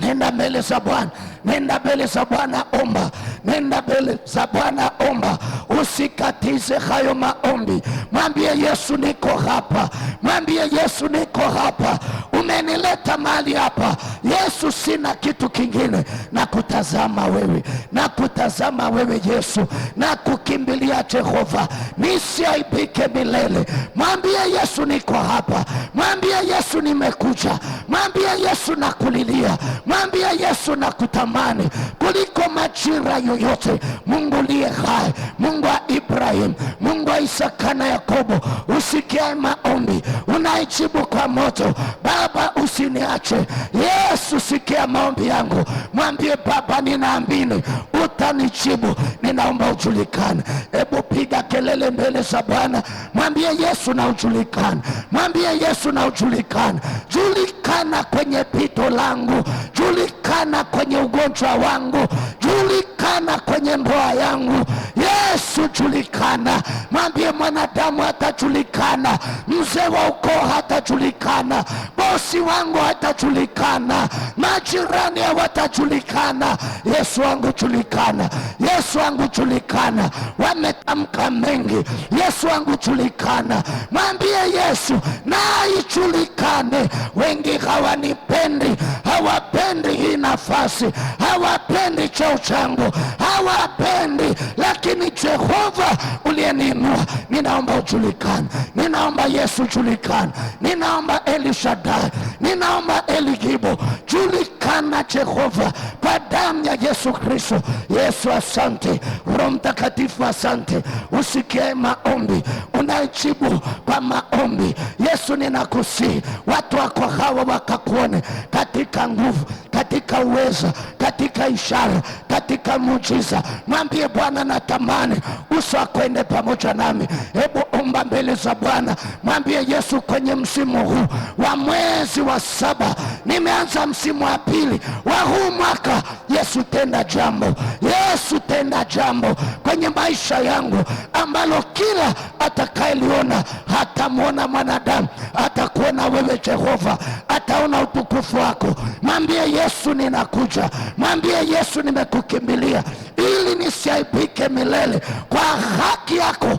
nenda mbele za Bwana, nenda mbele za Bwana, omba. Nenda mbele za Bwana, omba. Usikatize hayo maombi. Mwambie Yesu, niko hapa. Mwambie Yesu, niko hapa. Umenileta mahali hapa Yesu, sina kitu kingine, na kutazama wewe, na kutazama wewe Yesu, na kukimbilia Jehova, nisiaibike milele. Mwambie Yesu, niko hapa. Mwambie Yesu, nimekuja. Mwambie Yesu, nakulilia. Mwambie Yesu, nakutamani kuliko majira yoyote. Mungu liye hai, Mungu wa Ibrahim, Mungu wa Isaka na Yakobo, usikie maombi, unaijibu kwa moto. Baba, usiniache. Yesu, sikia maombi yangu. Mwambie Baba, ninaamini utanijibu. Ninaomba ujulikane. Hebu piga kelele mbele za Bwana. Mwambie Yesu, na ujulikane. Mwambie Yesu, na ujulikane. Julikana kwenye pito langu, julikana kwenye ugonjwa wangu, julikana kwenye ndoa yangu. Yesu, julikana. Mwambie mwanadamu hatajulikana, mzee wa ukoo hatajulikana, bosi wangu hatajulikana, majirani hawatajulikana. Yesu wangu julikana, Yesu wangu julikana. Wametamka mengi, Yesu wangu julikana. Mwambie Yesu, na ijulikane. Wengi hawanipendi, hawapendi hii nafasi, hawapendi cheo changu, hawapendi, lakini Jehova uliyeniinua, ninaomba ujulikane. Ninaomba Yesu julikane. Ninaomba Eli Shaddai, ninaomba Eligibo, julikana Jehova kwa damu ya Yesu Kristo. Yesu, asante. Roho Mtakatifu, asante. Usikie maombi, unaijibu kwa maombi. Yesu, ninakusihi watu wako hawa wakakuone katika nguvu, katika uweza, katika ishara, katika muujiza. Mwambie Bwana, natamani uso wako ende pamoja nami. Hebu omba mbele za Bwana. Mwambie Yesu, kwenye msimu huu wa mwezi wa 7, nimeanza msimu wa pili wa huu mwaka. Yesu, tenda jambo. Yesu, tenda jambo kwenye maisha yangu ambalo kila atakayeliona hatamwona mwanadamu, atakuona wewe Jehova, ataona utukufu wako. Mwambie Yesu, ninakuja. Mwambie Yesu, nimekukimbilia ili nisiaibike milele. Kwa haki yako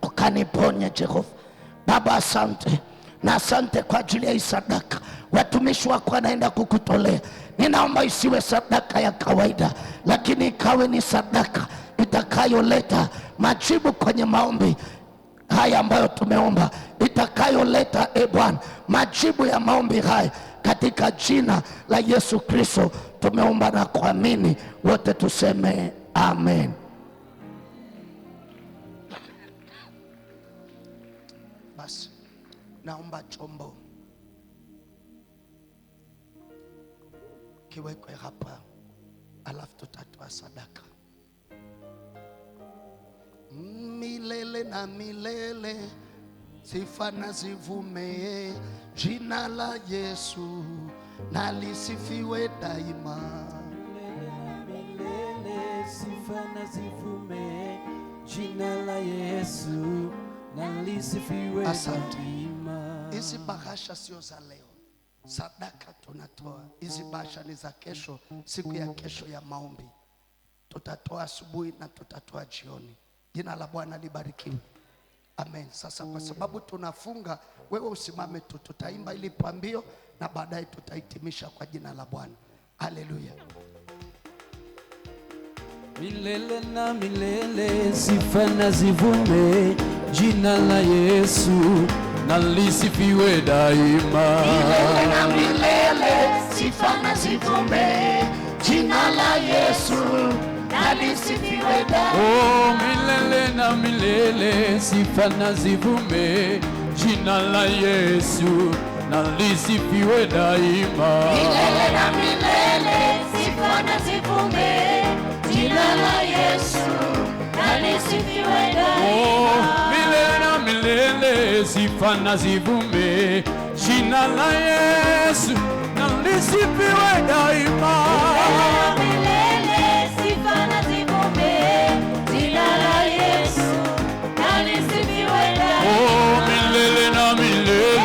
ukaniponye Jehova. Baba, asante. Na asante kwa ajili ya hii sadaka watumishi wako wanaenda kukutolea. Ninaomba isiwe sadaka ya kawaida, lakini ikawe ni sadaka itakayoleta majibu kwenye maombi haya ambayo tumeomba, itakayoleta Bwana majibu ya maombi haya, katika jina la Yesu Kristo tumeomba na kuamini. Wote tuseme amen. naomba chombo kiwekwe hapa, alafu tutatoa sadaka. Milele na milele sifa na zivume, jina la Yesu na lisifiwe daima. Milele sifa na zivume, jina la Yesu na lisifiwe daima. Hizi bahasha sio za leo, sadaka tunatoa. Hizi bahasha ni za kesho, siku ya kesho ya maombi. Tutatoa asubuhi na tutatoa jioni. Jina la Bwana libarikiwe. Amen. Sasa kwa sababu tunafunga, wewe usimame tu, tutaimba ili pambio na baadaye tutahitimisha kwa jina la Bwana. Haleluya. Milele na milele sifa na zivume, jina la Yesu na lisifiwe daima. Milele na milele sifa na zivume, jina la Yesu na lisifiwe daima. Oh, milele na milele sifa na zivume, jina la Yesu na lisifiwe daima. Milele na milele sifa na zivume, jina la Yesu na lisifiwe daima. Oh, milele na milele sifa na zivume, jina la Yesu na lisifiwe daima. Milele sifa na zivume, jina la Yesu na lisifiwe daima. Oh, milele na milele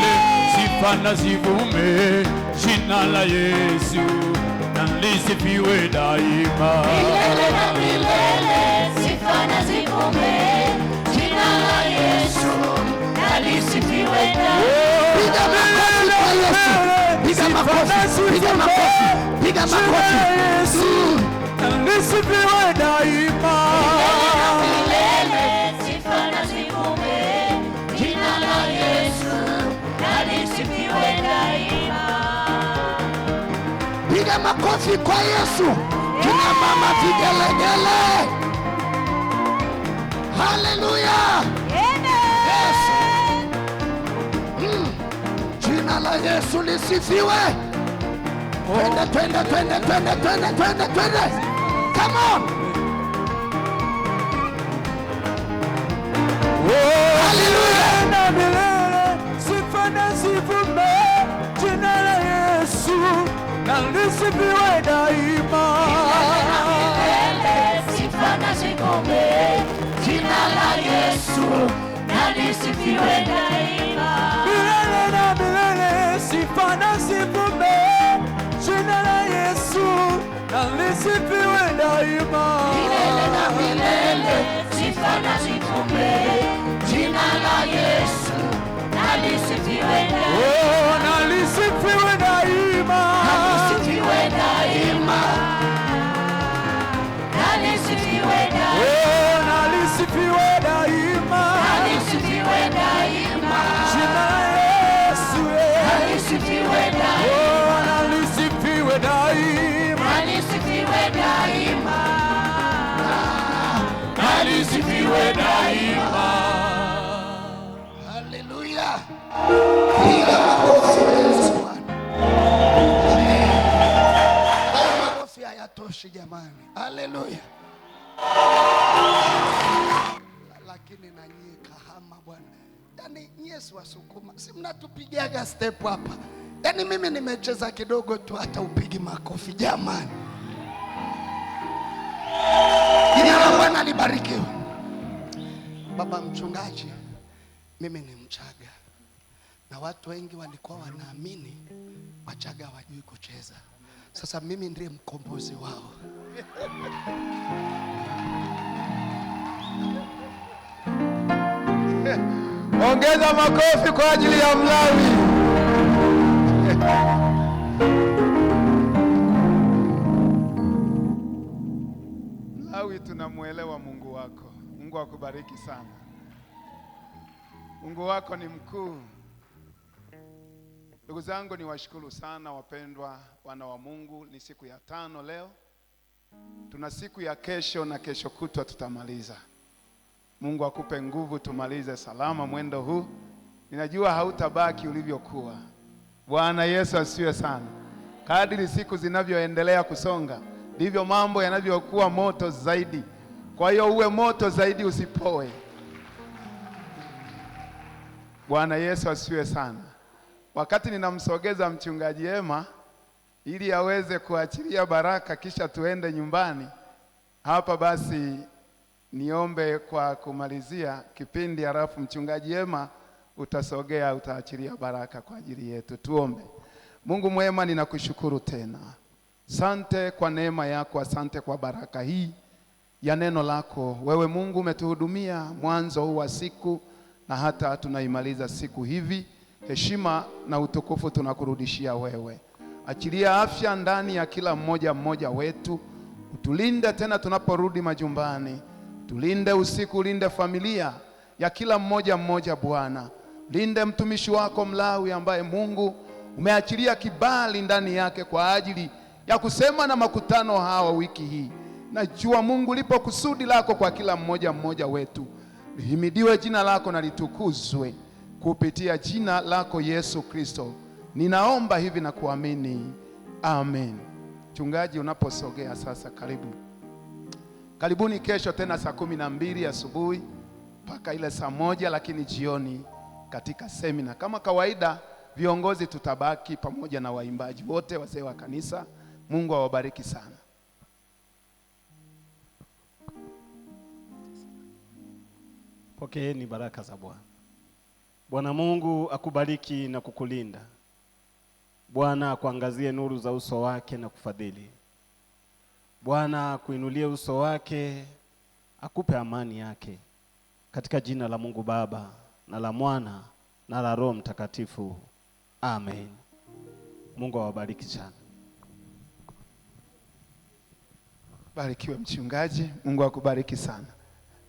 sifa na zivume, jina la Yesu na lisifiwe daima. Milele na milele sifa na zivume, jina la Yesu na lisifiwe daima. Piga makofi kwa Yesu. Piga makofi. Piga makofi. Piga makofi. Yesu na lisifiwe daima. Milele sifa na zivume, jina la Yesu na lisifiwe daima. Piga makofi kwa Yesu. Kina mama vigelegele. Haleluya. Yesu. Jina la Yesu lisifiwe. Twende, twende, twende, twende, twende, twende, twende. Come on. Haleluya na milele sifa na zivume, jina la Yesu na lisifiwe daima. Milele sifa na zivume, jina la Yesu na lisifiwe daima. Milele na milele sifa na zivume, jina la Yesu na lisifiwe daima. Milele na milele sifa na zivume, jina la Yesu na lisifiwe daima. Oh, na lisifiwe daima. Na lisifiwe daima. Na lisifiwe daima. Oh, na lisifiwe daima. Na lisifiwe daima. Jina la Yesu. Na lisifiwe daima. Oh, na lisifiwe daima. Na lisifiwe daima. Na lisifiwe daima. Haleluya. Piga makofi kwa Yesu Bwana. Haya makofi hayatoshi jamani. Haleluya. Lakini na nyie Kahama bwana. Yaani nyie si Wasukuma, si mnatupigiaga step hapa. Yaani mimi nimecheza kidogo tu hata upigi makofi jamani. Jina la Bwana libarikiwe. Baba mchungaji, mimi ni Mchaga na watu wengi walikuwa wanaamini Wachaga hawajui kucheza. Sasa mimi ndiye mkombozi wao. Ongeza makofi kwa ajili ya Mlawi. Mlawi, tunamuelewa Mungu wako. Mungu akubariki sana. Mungu wako ni mkuu. Ndugu zangu, niwashukuru sana wapendwa wana wa Mungu. Ni siku ya 5 leo. Tuna siku ya kesho na kesho kutwa tutamaliza. Mungu akupe nguvu tumalize salama mwendo huu ninajua hautabaki ulivyokuwa. Bwana Yesu asifiwe sana. Kadiri siku zinavyoendelea kusonga, ndivyo mambo yanavyokuwa moto zaidi. Kwa hiyo uwe moto zaidi, usipoe. Bwana Yesu asifiwe sana. Wakati ninamsogeza mchungaji Emma ili aweze kuachilia baraka kisha tuende nyumbani, hapa basi niombe kwa kumalizia kipindi, halafu mchungaji Emma utasogea, utaachilia baraka kwa ajili yetu. Tuombe. Mungu mwema, ninakushukuru tena. Asante kwa neema yako, asante kwa baraka hii ya neno lako. Wewe Mungu umetuhudumia mwanzo huu wa siku na hata tunaimaliza siku hivi. Heshima na utukufu tunakurudishia wewe. Achilia afya ndani ya kila mmoja wetu. Utulinde tena tunaporudi majumbani. Tulinde usiku, ulinde familia ya kila mmoja Bwana. Linde mtumishi wako Mlawi ambaye Mungu umeachilia kibali ndani yake kwa ajili ya kusema na makutano hawa wiki hii. Najua Mungu lipo kusudi lako kwa kila mmoja wetu. Lihimidiwe jina lako na litukuzwe kupitia jina lako Yesu Kristo. Ninaomba hivi na kuamini. Amen. Mchungaji unaposogea sasa, karibuni kesho tena saa 12 asubuhi mpaka ile saa 1, lakini jioni katika semina. Kama kawaida, viongozi tutabaki pamoja na waimbaji wote, wazee wa kanisa. Mungu awabariki sana. Pokeeni baraka za Bwana. Bwana Mungu akubariki na kukulinda. Bwana akuangazie nuru za uso wake na kufadhili. Bwana akuinulie uso wake, akupe amani yake. Katika jina la Mungu Baba na la Mwana na la Roho Mtakatifu. Amen. Mungu awabariki sana. Barikiwe mchungaji. Mungu akubariki sana.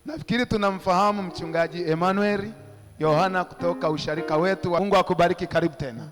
Nafikiri tunamfahamu mchungaji Emmanuel Yohana kutoka usharika wetu. Mungu akubariki, karibu tena.